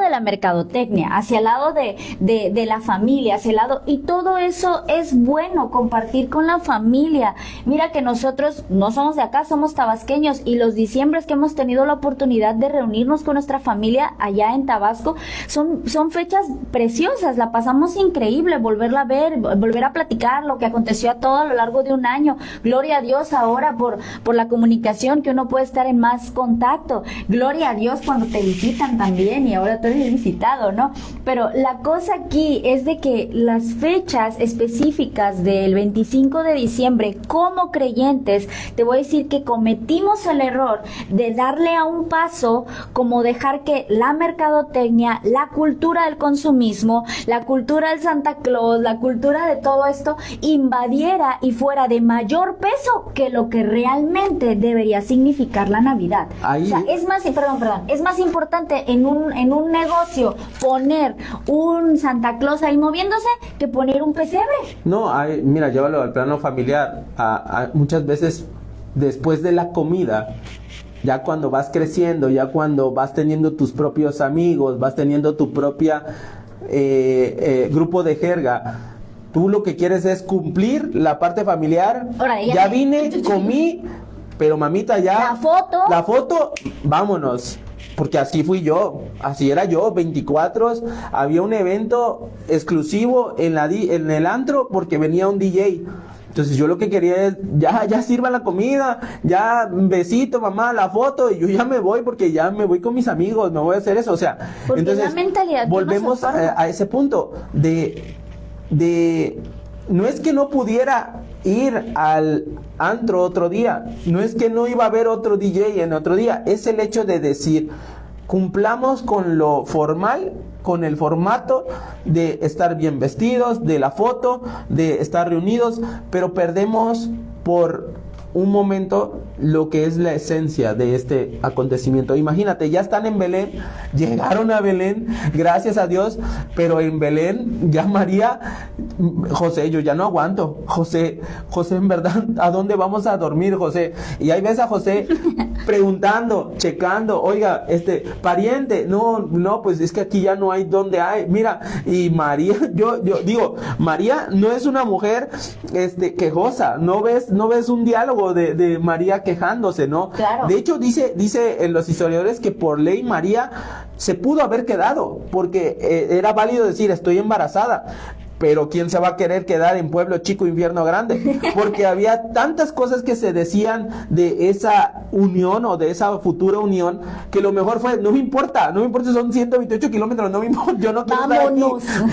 de la mercadotecnia, hacia el lado de la familia, hacia el lado, y todo eso es bueno, compartir con la familia. Mira que nosotros no somos de acá, somos tabasqueños, y los diciembres que hemos tenido la oportunidad de reunirnos con nuestra familia allá en Tabasco, son fechas preciosas, la pasamos increíble, volverla a ver, volver a platicar lo que aconteció a lo largo de un año. Gloria a Dios ahora por la comunicación, que uno puede estar en tienen más contacto. Gloria a Dios cuando te visitan también, y ahora tú eres visitado, ¿no? Pero la cosa aquí es de que las fechas específicas del 25 de diciembre, como creyentes, te voy a decir que cometimos el error de darle a un paso, como dejar que la mercadotecnia, la cultura del consumismo, la cultura del Santa Claus, la cultura de todo esto, invadiera y fuera de mayor peso que lo que realmente debería significar la Navidad. Ahí. O sea, es más importante en un negocio poner un Santa Claus ahí moviéndose que poner un pesebre. No, mira, llévalo al plano familiar. Muchas veces después de la comida, ya cuando vas creciendo, ya cuando vas teniendo tus propios amigos, vas teniendo tu propia grupo de jerga, tú lo que quieres es cumplir la parte familiar. Órale, ya vine, comí, pero mamita ya... La foto, vámonos. Porque así fui yo, así era yo, 24, había un evento exclusivo en el antro porque venía un DJ. Entonces yo lo que quería es, ya sirva la comida, ya un besito, mamá, la foto, y yo ya me voy porque ya me voy con mis amigos, me voy a hacer eso, o sea. Porque entonces la mentalidad volvemos a ese punto de no es que no pudiera ir al antro otro día, no es que no iba a haber otro DJ en otro día, es el hecho de decir, cumplamos con lo formal, con el formato de estar bien vestidos, de la foto, de estar reunidos, pero perdemos por un momento lo que es la esencia de este acontecimiento. Imagínate, ya están en Belén, llegaron a Belén, gracias a Dios, pero en Belén ya María, José, yo ya no aguanto, José, en verdad, ¿a dónde vamos a dormir, José? Y ahí ves a José preguntando, checando, oiga, pariente, no, pues es que aquí ya no hay donde hay, mira, y María, yo digo, María no es una mujer, quejosa, no ves un diálogo de María quejándose, ¿no? Claro. De hecho, dice en los historiadores que por ley María se pudo haber quedado, porque era válido decir, estoy embarazada. Pero ¿quién se va a querer quedar en pueblo chico, infierno grande? Porque había tantas cosas que se decían de esa unión o de esa futura unión, que lo mejor fue, no me importa, son 128 kilómetros, no me importa, yo no quiero estar aquí,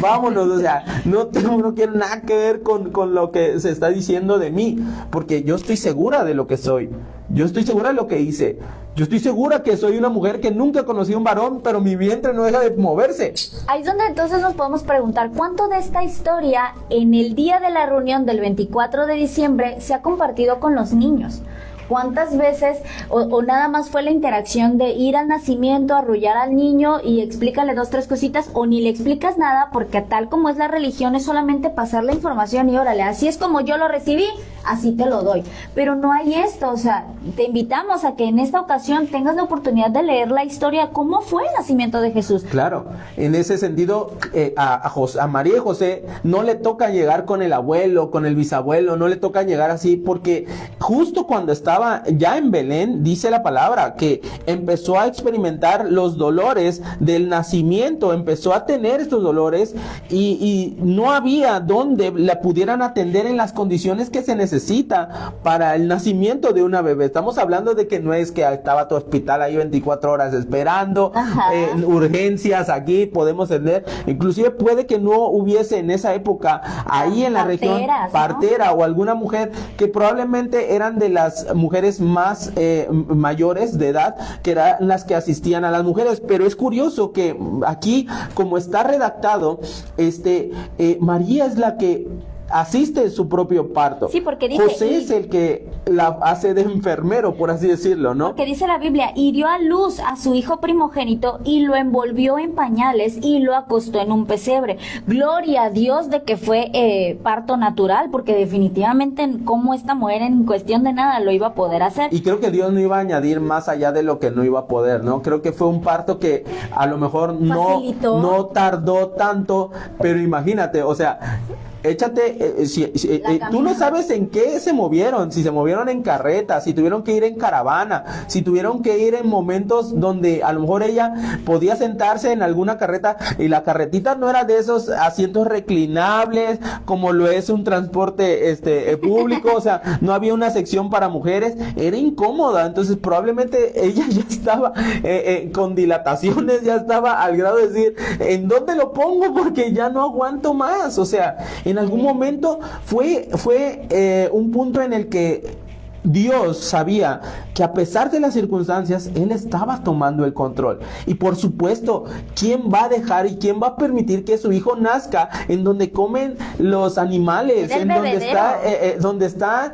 vámonos, o sea, no quiero nada que ver con lo que se está diciendo de mí, porque yo estoy segura de lo que soy, yo estoy segura de lo que hice, yo estoy segura que soy una mujer que nunca conocí a un varón, pero mi vientre no deja de moverse. Ahí es donde entonces nos podemos preguntar, ¿cuánto de esta historia en el día de la reunión del 24 de diciembre se ha compartido con los niños? ¿Cuántas veces o nada más fue la interacción de ir al nacimiento, arrullar al niño y explícale 2, 3 cositas, o ni le explicas nada porque tal como es la religión es solamente pasar la información y órale, así es como yo lo recibí, así te lo doy? Pero no hay esto, o sea, te invitamos a que en esta ocasión tengas la oportunidad de leer la historia, cómo fue el nacimiento de Jesús. Claro, en ese sentido, a María y José no le toca llegar con el abuelo, con el bisabuelo, no le toca llegar así, porque justo cuando estaba ya en Belén, dice la palabra, que empezó a experimentar los dolores del nacimiento, empezó a tener estos dolores y no había donde la pudieran atender en las condiciones que se necesita para el nacimiento de una bebé. Estamos hablando de que no es que estaba tu hospital ahí 24 horas esperando, urgencias aquí, podemos tener, inclusive puede que no hubiese en esa época ahí en la región partera, ¿no? O alguna mujer que probablemente eran de las mujeres más mayores de edad, que eran las que asistían a las mujeres, pero es curioso que aquí, como está redactado, María es la que asiste en su propio parto. Sí, porque dice, José es el que la hace de enfermero, por así decirlo, ¿no? Porque dice la Biblia, y dio a luz a su hijo primogénito y lo envolvió en pañales y lo acostó en un pesebre. Gloria a Dios de que fue parto natural, porque definitivamente como esta mujer en cuestión de nada lo iba a poder hacer. Y creo que Dios no iba a añadir más allá de lo que no iba a poder, ¿no? Creo que fue un parto que a lo mejor no tardó tanto, pero imagínate, o sea, échate, tú no sabes en qué se movieron, si se movieron en carreta, si tuvieron que ir en caravana, si tuvieron que ir en momentos donde a lo mejor ella podía sentarse en alguna carreta y la carretita no era de esos asientos reclinables como lo es un transporte público, o sea, no había una sección para mujeres, era incómoda, entonces probablemente ella ya estaba con dilataciones, ya estaba al grado de decir, ¿en dónde lo pongo? Porque ya no aguanto más. O sea, en algún momento fue un punto en el que Dios sabía que a pesar de las circunstancias, Él estaba tomando el control. Y por supuesto, ¿quién va a dejar y quién va a permitir que su hijo nazca en donde comen los animales? En donde está,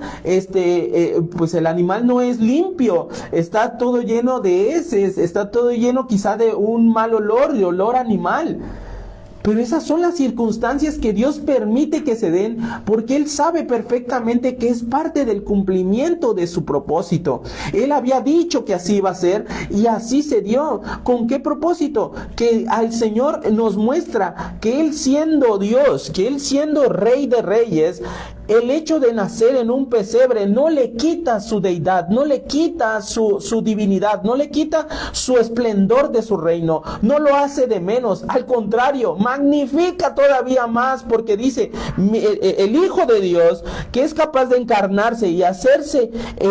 pues el animal no es limpio, está todo lleno de heces, está todo lleno quizá de un mal olor, de olor animal. Pero esas son las circunstancias que Dios permite que se den porque Él sabe perfectamente que es parte del cumplimiento de su propósito. Él había dicho que así iba a ser y así se dio. ¿Con qué propósito? Que al Señor nos muestra que Él siendo Dios, que Él siendo Rey de Reyes, el hecho de nacer en un pesebre no le quita su deidad, no le quita su divinidad, no le quita su esplendor de su reino, no lo hace de menos, al contrario, magnifica todavía más porque dice, el Hijo de Dios, que es capaz de encarnarse y hacerse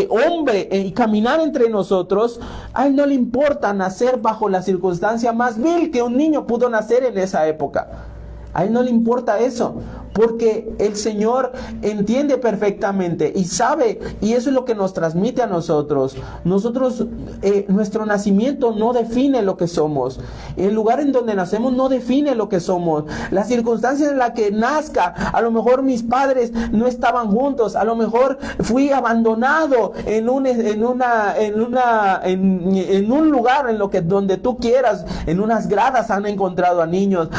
hombre y caminar entre nosotros, a Él no le importa nacer bajo la circunstancia más vil que un niño pudo nacer en esa época. A Él no le importa eso, porque el Señor entiende perfectamente y sabe, y eso es lo que nos transmite a nosotros. Nuestro nacimiento no define lo que somos. El lugar en donde nacemos no define lo que somos. Las circunstancias en las que nazca, a lo mejor mis padres no estaban juntos, a lo mejor fui abandonado en un lugar donde tú quieras, en unas gradas han encontrado a niños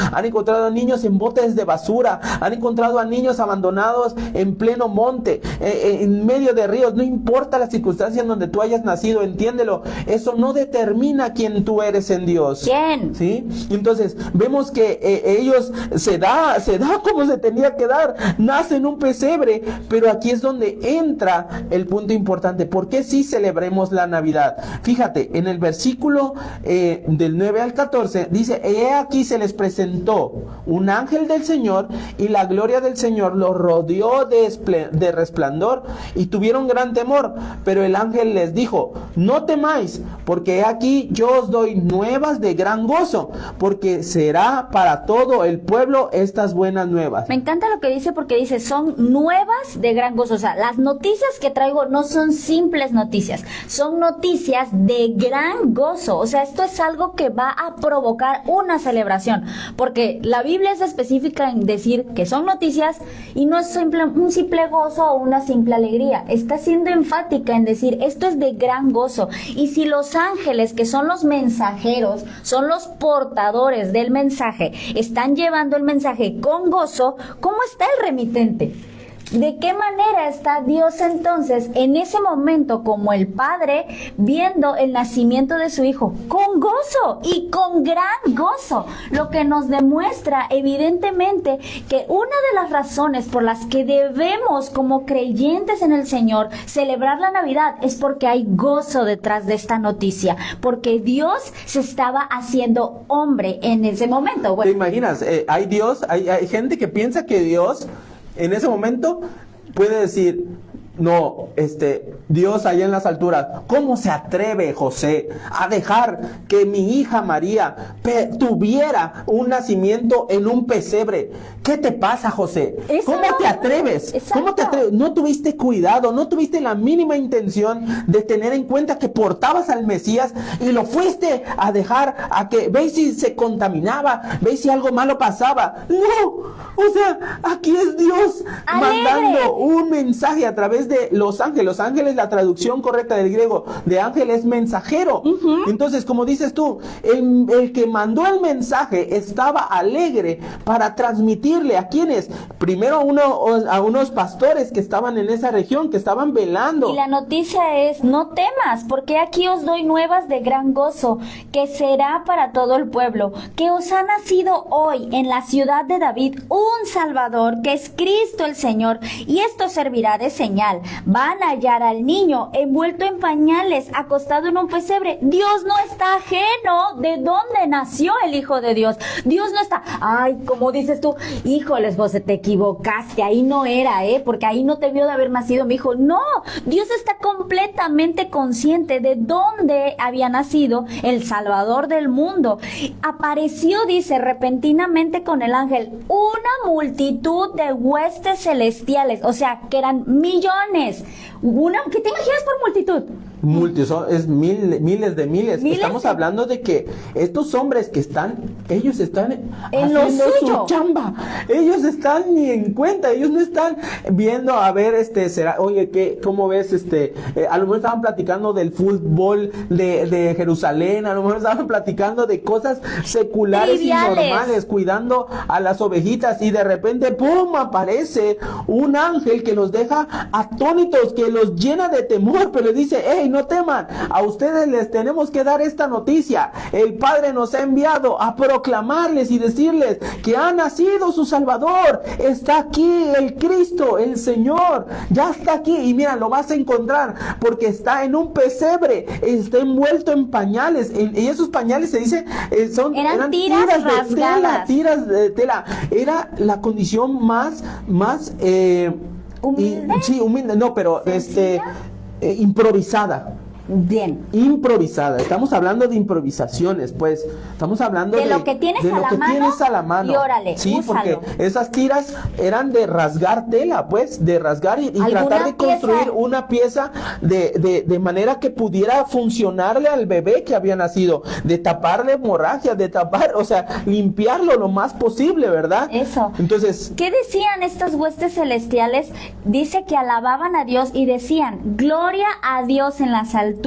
en botes de basura, han encontrado a niños abandonados en pleno monte, en medio de ríos. No importa la circunstancia en donde tú hayas nacido, entiéndelo, eso no determina quién tú eres en Dios. ¿Quién? ¿Sí? Entonces vemos que ellos se da como se tenía que dar, nace en un pesebre, pero aquí es donde entra el punto importante. ¿Por qué sí celebremos la Navidad? Fíjate, en el versículo del 9 al 14 dice, he aquí se les presentó un ángel del Señor y la gloria del Señor los rodeó de resplandor y tuvieron gran temor. Pero el ángel les dijo, no temáis, porque he aquí yo os doy nuevas de gran gozo, porque será para todo el pueblo estas buenas nuevas. Me encanta lo que dice porque dice, son nuevas de gran gozo. O sea, las noticias que traigo no son simples noticias, son noticias de gran gozo. O sea, esto es algo que va a provocar una celebración, porque la Biblia es específica en decir que son noticias y no es un simple gozo o una simple alegría. Está siendo enfática en decir esto es de gran gozo. Y si los ángeles, que son los mensajeros, son los portadores del mensaje, están llevando el mensaje con gozo, ¿cómo está el remitente? ¿De qué manera está Dios entonces en ese momento como el Padre viendo el nacimiento de su Hijo? Con gozo y con gran gozo, lo que nos demuestra evidentemente que una de las razones por las que debemos como creyentes en el Señor celebrar la Navidad es porque hay gozo detrás de esta noticia, porque Dios se estaba haciendo hombre en ese momento. Bueno, ¿te imaginas? Hay gente que piensa que Dios en ese momento puede decir, no, Dios allá en las alturas, ¿cómo se atreve José a dejar que mi hija María tuviera un nacimiento en un pesebre? ¿Qué te pasa, José? ¿Cómo te atreves? ¿Cómo te atreves? No tuviste cuidado, no tuviste la mínima intención de tener en cuenta que portabas al Mesías y lo fuiste a dejar a que, veis si se contaminaba, veis si algo malo pasaba. No, o sea, aquí es Dios mandando un mensaje a través de los ángeles. Los ángeles, la traducción correcta del griego de ángel es mensajero. Entonces, como dices tú, el que mandó el mensaje estaba alegre para transmitir decirle a quienes, primero a unos pastores que estaban en esa región, que estaban velando. Y la noticia es, no temas, porque aquí os doy nuevas de gran gozo, que será para todo el pueblo, que os ha nacido hoy en la ciudad de David un Salvador, que es Cristo el Señor, y esto servirá de señal. Van a hallar al niño envuelto en pañales, acostado en un pesebre. Dios no está ajeno de dónde nació el Hijo de Dios. Dios no está, ay, como dices tú, híjoles, José, te equivocaste, ahí no era, porque ahí no te vio de haber nacido mi hijo. No, Dios está completamente consciente de dónde había nacido el Salvador del mundo. Apareció, dice, repentinamente con el ángel, una multitud de huestes celestiales, o sea, que eran millones. ¿Qué te imaginas por multitud? Es miles de miles. Estamos hablando de que estos hombres que ellos están en haciendo lo suyo. su chamba. Ellos están ni en cuenta, ellos no están viendo, a ver, oye, ¿cómo ves? A lo mejor estaban platicando del fútbol de Jerusalén, a lo mejor estaban platicando de cosas seculares triviales, y normales, cuidando a las ovejitas, y de repente, ¡pum!, aparece un ángel que los deja atónitos, que los llena de temor, pero les dice, ¡hey, no teman! A ustedes les tenemos que dar esta noticia. El Padre nos ha enviado a proclamarles y decirles que ha nacido su Salvador. Está aquí el Cristo, el Señor. Ya está aquí. Y mira, lo vas a encontrar porque está en un pesebre. Está envuelto en pañales. Y esos pañales, se dice, eran tiras rasgadas. Tiras de tela. Era la condición más humilde. Sí, humilde. No, pero improvisada. Bien. Improvisada. Estamos hablando de improvisaciones, pues. Estamos hablando de lo que tienes a la mano. Y órale, sí, úsalo. porque esas tiras eran de rasgar tela, pues, de rasgar y tratar de construir una pieza de manera que pudiera funcionarle al bebé que había nacido, de taparle hemorragias, o sea, limpiarlo lo más posible, ¿verdad? Eso. Entonces, ¿qué decían estas huestes celestiales? Dice que alababan a Dios y decían, gloria a Dios en las alturas.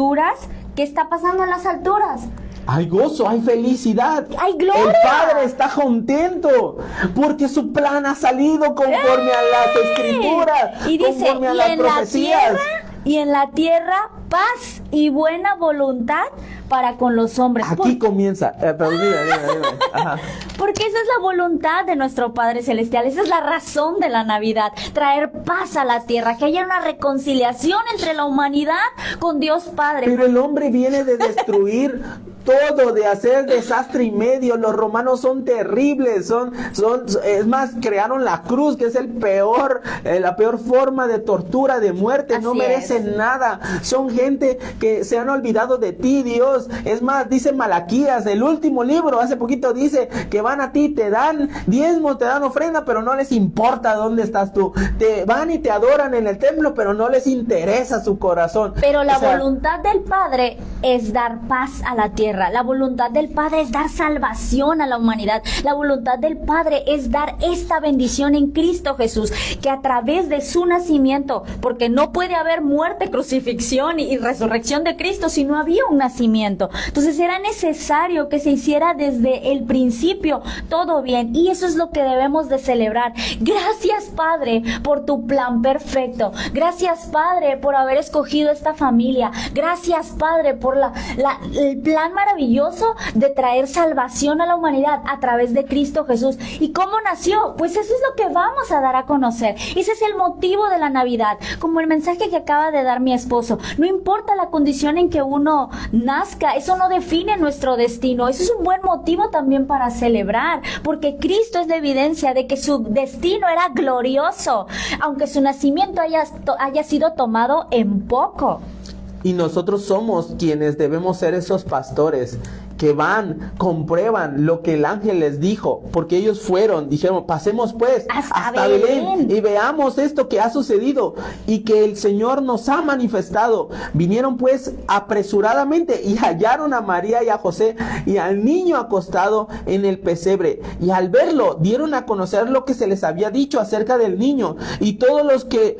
¿Qué está pasando en las alturas? hay gozo, hay felicidad. ¡Hay gloria! El Padre está contento porque su plan ha salido conforme a las Escrituras, y dice, conforme a las profecías. Y en la tierra, paz y buena voluntad para con los hombres. Aquí comienza. Pero dime. Ajá. Porque esa es la voluntad de nuestro Padre Celestial. Esa es la razón de la Navidad. Traer paz a la tierra. Que haya una reconciliación entre la humanidad con Dios Padre. Pero el hombre viene de destruir todo, de hacer desastre y medio. Los romanos son terribles, es más, crearon la cruz, que es la peor forma de tortura, de muerte. No merecen nada. Son gente que se han olvidado de ti, Dios. Es más, dice Malaquías, el último libro, hace poquito dice que van a ti, te dan diezmo, te dan ofrenda, pero no les importa dónde estás tú. Te van y te adoran en el templo, pero no les interesa su corazón. Pero la voluntad del Padre es dar paz a la tierra. La voluntad del Padre es dar salvación a la humanidad. La voluntad del Padre es dar esta bendición en Cristo Jesús, que a través de su nacimiento, porque no puede haber muerte, crucifixión y resurrección de Cristo si no había un nacimiento. Entonces era necesario que se hiciera desde el principio todo bien, y eso es lo que debemos de celebrar. Gracias, Padre, por tu plan perfecto. Gracias, Padre, por haber escogido esta familia. Gracias, Padre, por el plan maravilloso de traer salvación a la humanidad a través de Cristo Jesús. ¿Y cómo nació? Pues eso es lo que vamos a dar a conocer. Ese es el motivo de la Navidad, como el mensaje que acaba de dar mi esposo. No importa la condición en que uno nazca, eso no define nuestro destino. Eso es un buen motivo también para celebrar, porque Cristo es la evidencia de que su destino era glorioso, aunque su nacimiento haya sido tomado en poco. Y nosotros somos quienes debemos ser esos pastores que van, comprueban lo que el ángel les dijo, porque ellos dijeron, pasemos pues hasta Belén y veamos esto que ha sucedido y que el Señor nos ha manifestado. Vinieron pues apresuradamente y hallaron a María y a José y al niño acostado en el pesebre, y al verlo dieron a conocer lo que se les había dicho acerca del niño, y todos los que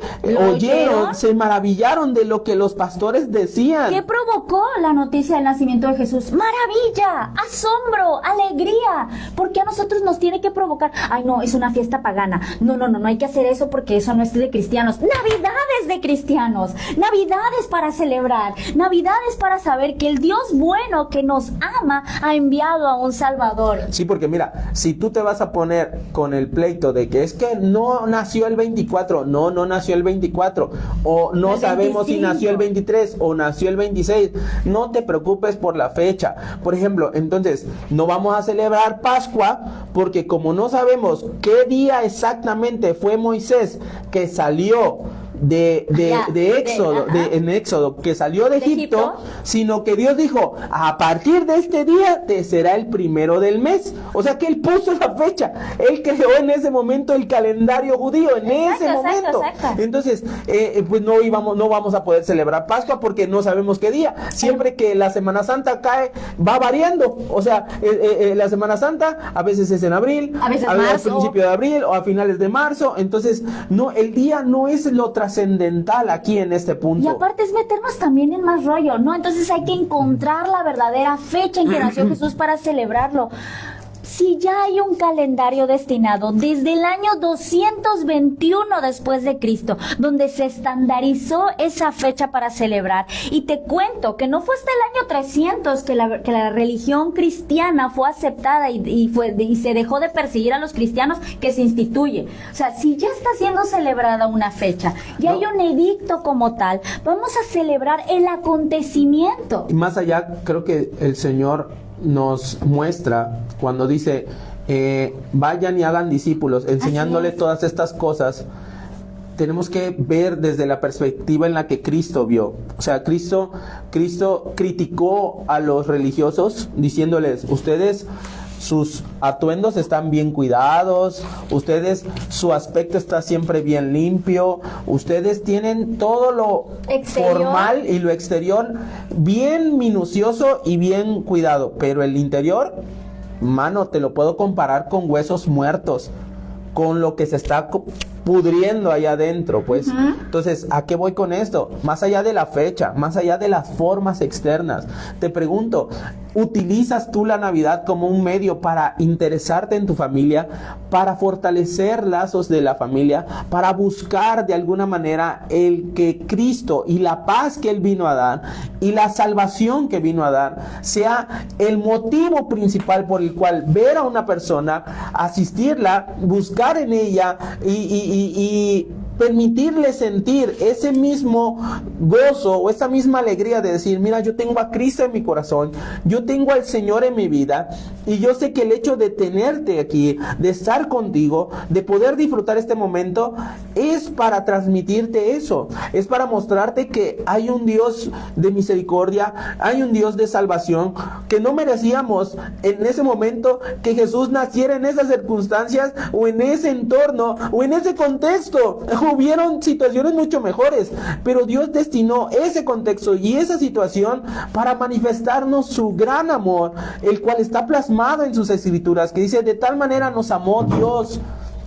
oyeron se maravillaron de lo que los pastores decían. ¿Qué provocó la noticia del nacimiento de Jesús? Maravilla. maravilla, asombro, alegría. ¿Por qué a nosotros nos tiene que provocar? Ay, no, es una fiesta pagana. No hay que hacer eso porque eso no es de cristianos. Navidades de cristianos, Navidades para celebrar, Navidades para saber que el Dios bueno que nos ama ha enviado a un Salvador. Sí, porque mira, si tú te vas a poner con el pleito de que es que no nació el 24, no nació el 24, o no el sabemos 25. si nació el 23 o nació el 26, no te preocupes por la fecha. Por ejemplo, entonces, no vamos a celebrar Pascua porque como no sabemos qué día exactamente fue Moisés que salió en Éxodo, que salió de Egipto, sino que Dios dijo, a partir de este día te será el primero del mes. O sea que Él puso la fecha, Él creó en ese momento el calendario judío, ese momento. Exacto. Entonces, pues no vamos a poder celebrar Pascua porque no sabemos qué día. Siempre que la Semana Santa cae, va variando. O sea, la Semana Santa a veces es en abril, a veces al marzo, principio de abril o a finales de marzo. Entonces, no, el día no es lo trascendental aquí en este punto. Y aparte es meternos también en más rollo, ¿no? Entonces hay que encontrar la verdadera fecha en que nació Jesús para celebrarlo. Si ya hay un calendario destinado desde el año 221 después de Cristo, donde se estandarizó esa fecha para celebrar, y te cuento que no fue hasta el año 300 que la religión cristiana fue aceptada y se dejó de perseguir a los cristianos, que se instituye. O sea, si ya está siendo celebrada una fecha, ya hay un edicto como tal, vamos a celebrar el acontecimiento. Y más allá, creo que el Señor nos muestra cuando dice vayan y hagan discípulos, enseñándole todas estas cosas. Tenemos que ver desde la perspectiva en la que Cristo vio. O sea, Cristo criticó a los religiosos diciéndoles, ustedes, sus atuendos están bien cuidados, ustedes, su aspecto está siempre bien limpio, ustedes tienen todo lo exterior, formal y lo exterior bien minucioso y bien cuidado, pero el interior, mano, te lo puedo comparar con huesos muertos, con lo que se está pudriendo allá adentro, pues. Entonces, ¿a qué voy con esto? Más allá de la fecha, más allá de las formas externas, te pregunto, ¿utilizas tú la Navidad como un medio para interesarte en tu familia, para fortalecer lazos de la familia, para buscar de alguna manera el que Cristo y la paz que Él vino a dar y la salvación que vino a dar sea el motivo principal por el cual ver a una persona, asistirla, buscar en ella y permitirle sentir ese mismo gozo o esa misma alegría de decir, mira, yo tengo a Cristo en mi corazón, yo tengo al Señor en mi vida, y yo sé que el hecho de tenerte aquí, de estar contigo, de poder disfrutar este momento, es para transmitirte eso, es para mostrarte que hay un Dios de misericordia, hay un Dios de salvación, que no merecíamos en ese momento que Jesús naciera en esas circunstancias o en ese entorno o en ese contexto. Hubieron situaciones mucho mejores, pero Dios destinó ese contexto y esa situación para manifestarnos su gran amor, el cual está plasmado en sus escrituras, que dice, de tal manera nos amó Dios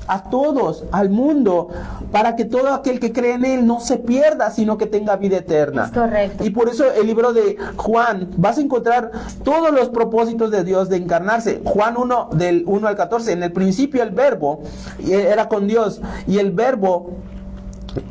a todos, al mundo, para que todo aquel que cree en Él no se pierda, sino que tenga vida eterna. Es correcto. Y por eso el libro de Juan, vas a encontrar todos los propósitos de Dios de encarnarse. Juan 1, del 1 al 14, en el principio el verbo era con Dios, y el verbo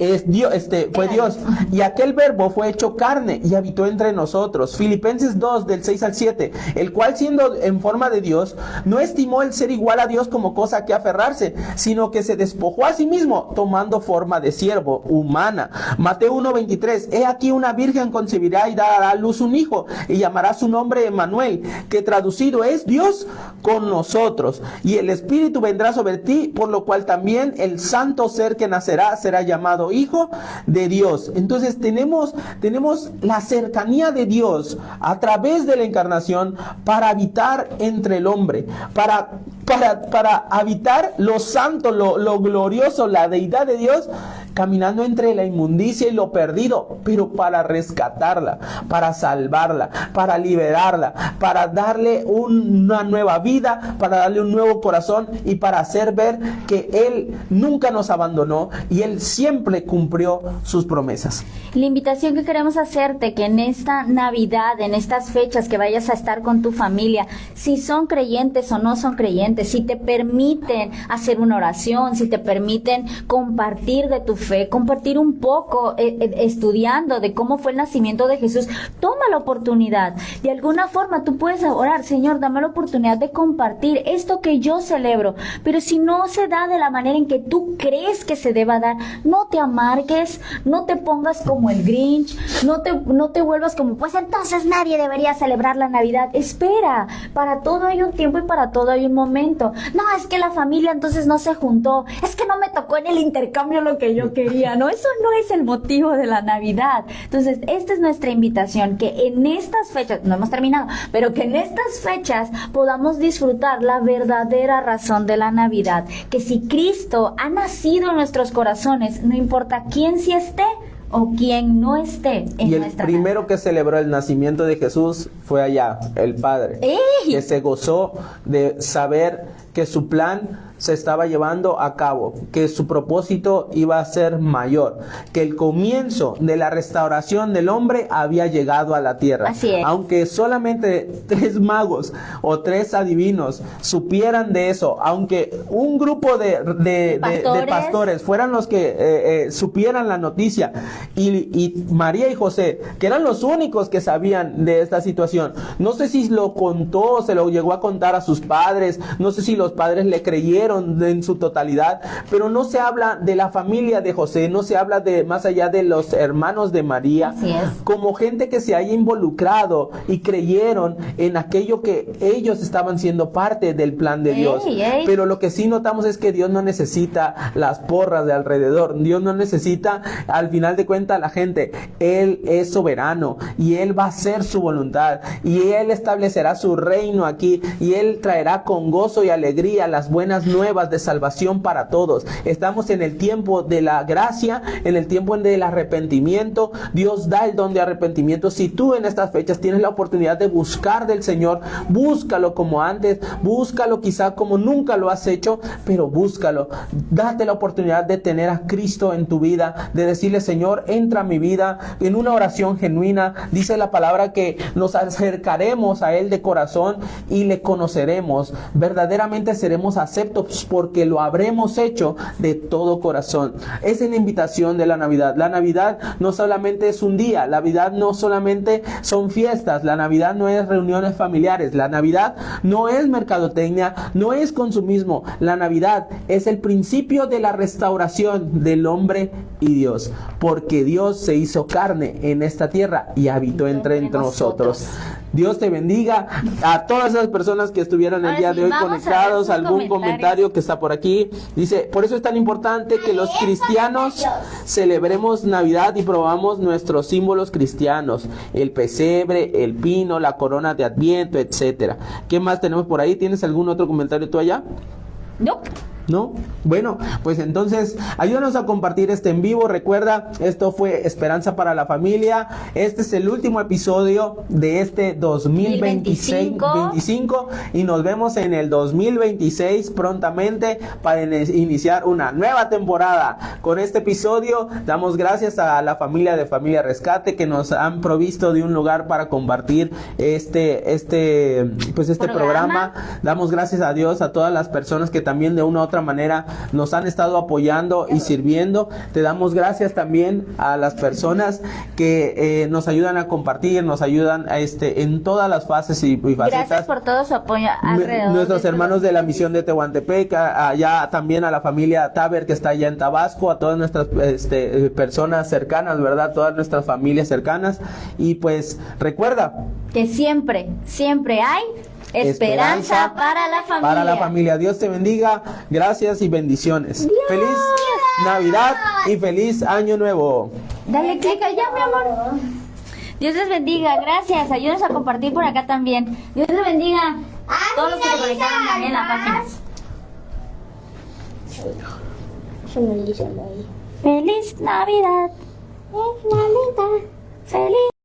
es Dios, fue Dios, y aquel verbo fue hecho carne y habitó entre nosotros. Filipenses 2 del 6 al 7, el cual siendo en forma de Dios, no estimó el ser igual a Dios como cosa que aferrarse, sino que se despojó a sí mismo, tomando forma de siervo, humana. Mateo 1:23, he aquí una virgen concebirá y dará a luz un hijo, y llamará su nombre Emmanuel, que traducido es Dios con nosotros, y el Espíritu vendrá sobre ti, por lo cual también el santo ser que nacerá será llamado Hijo de Dios. Entonces tenemos la cercanía de Dios a través de la encarnación para habitar entre el hombre, para habitar lo santo, lo glorioso, la deidad de Dios caminando entre la inmundicia y lo perdido, pero para rescatarla, para salvarla, para liberarla, para darle una nueva vida, para darle un nuevo corazón y para hacer ver que Él nunca nos abandonó y Él siempre cumplió sus promesas. La invitación que queremos hacerte, que en esta Navidad, en estas fechas que vayas a estar con tu familia, si son creyentes o no son creyentes, si te permiten hacer una oración, si te permiten compartir de tu fe, compartir un poco estudiando de cómo fue el nacimiento de Jesús, toma la oportunidad. De alguna forma tú puedes orar: Señor, dame la oportunidad de compartir esto que yo celebro. Pero si no se da de la manera en que tú crees que se deba dar, no te amargues, no te pongas como el Grinch, no te vuelvas como, pues entonces nadie debería celebrar la Navidad. Espera, para todo hay un tiempo y para todo hay un momento. No, es que la familia entonces no se juntó, es que no me tocó en el intercambio lo que yo quería. No, eso no es el motivo de la Navidad. Entonces, esta es nuestra invitación, que en estas fechas, no hemos terminado, pero que en estas fechas podamos disfrutar la verdadera razón de la Navidad, que si Cristo ha nacido en nuestros corazones, no importa quién sí esté o quien no esté en y el nuestra primero que celebró el nacimiento de Jesús fue allá, el Padre, que se gozó de saber que su plan se estaba llevando a cabo, que su propósito iba a ser mayor, que el comienzo de la restauración del hombre había llegado a la tierra. Así es. Aunque solamente 3 magos o 3 adivinos supieran de eso, aunque un grupo de pastores fueran los que supieran la noticia, y María y José, que eran los únicos que sabían de esta situación, no sé si lo contó, se lo llegó a contar a sus padres, no sé si los padres le creyeron en su totalidad, pero no se habla de la familia de José, no se habla de más allá de los hermanos de María, como gente que se haya involucrado y creyeron en aquello que ellos estaban siendo parte del plan de Dios. Pero lo que sí notamos es que Dios no necesita las porras de alrededor, Dios no necesita, al final de cuentas, la gente. Él es soberano y Él va a hacer su voluntad y Él establecerá su reino aquí y Él traerá con gozo y alegría las buenas nuevas de salvación para todos. Estamos en el tiempo de la gracia, en el tiempo del arrepentimiento. Dios da el don de arrepentimiento. Si tú en estas fechas tienes la oportunidad de buscar del Señor, búscalo como antes, búscalo quizá como nunca lo has hecho, pero búscalo. Date la oportunidad de tener a Cristo en tu vida, de decirle: Señor, entra a mi vida, en una oración genuina. Dice la palabra que nos acercaremos a Él de corazón y le conoceremos. Verdaderamente seremos aceptos porque lo habremos hecho de todo corazón. Esa es la invitación de la Navidad. La Navidad no solamente es un día, la Navidad no solamente son fiestas, la Navidad no es reuniones familiares, la Navidad no es mercadotecnia, no es consumismo. La Navidad es el principio de la restauración del hombre y Dios, porque Dios se hizo carne en esta tierra y habitó entre nosotros. Dios te bendiga a todas esas personas que estuvieron el día de hoy conectados. Algún comentario que está por aquí dice: por eso es tan importante que los cristianos celebremos Navidad y probamos nuestros símbolos cristianos, el pesebre, el pino, la corona de Adviento, etcétera. ¿Qué más tenemos por ahí? ¿Tienes algún otro comentario tú allá? No. ¿No? Bueno, pues entonces ayúdanos a compartir este en vivo. Recuerda, esto fue Esperanza para la Familia. Este es el último episodio de este 2025 y nos vemos en el 2026 prontamente para iniciar una nueva temporada. Con este episodio damos gracias a la familia de Familia Rescate que nos han provisto de un lugar para compartir este programa. Damos gracias a Dios a todas las personas que también de una u otra manera nos han estado apoyando y sirviendo. Te damos gracias también a las personas que nos ayudan a compartir, nos ayudan en todas las fases y facetas. Gracias por todo su apoyo alrededor. Nuestros hermanos de la misión de Tehuantepec, allá también a la familia Taber que está allá en Tabasco, a todas nuestras personas cercanas, ¿verdad? Todas nuestras familias cercanas. Y pues recuerda que siempre hay esperanza para la familia. Para la familia. Dios te bendiga. Gracias y bendiciones. Dios. Feliz Navidad y feliz Año Nuevo. Dale clic allá, mi amor. Dios les bendiga. Gracias. Ayúdenos a compartir por acá también. Dios les bendiga a todos los que se conectaron también en la página. Feliz Navidad. Es Navidad. Feliz.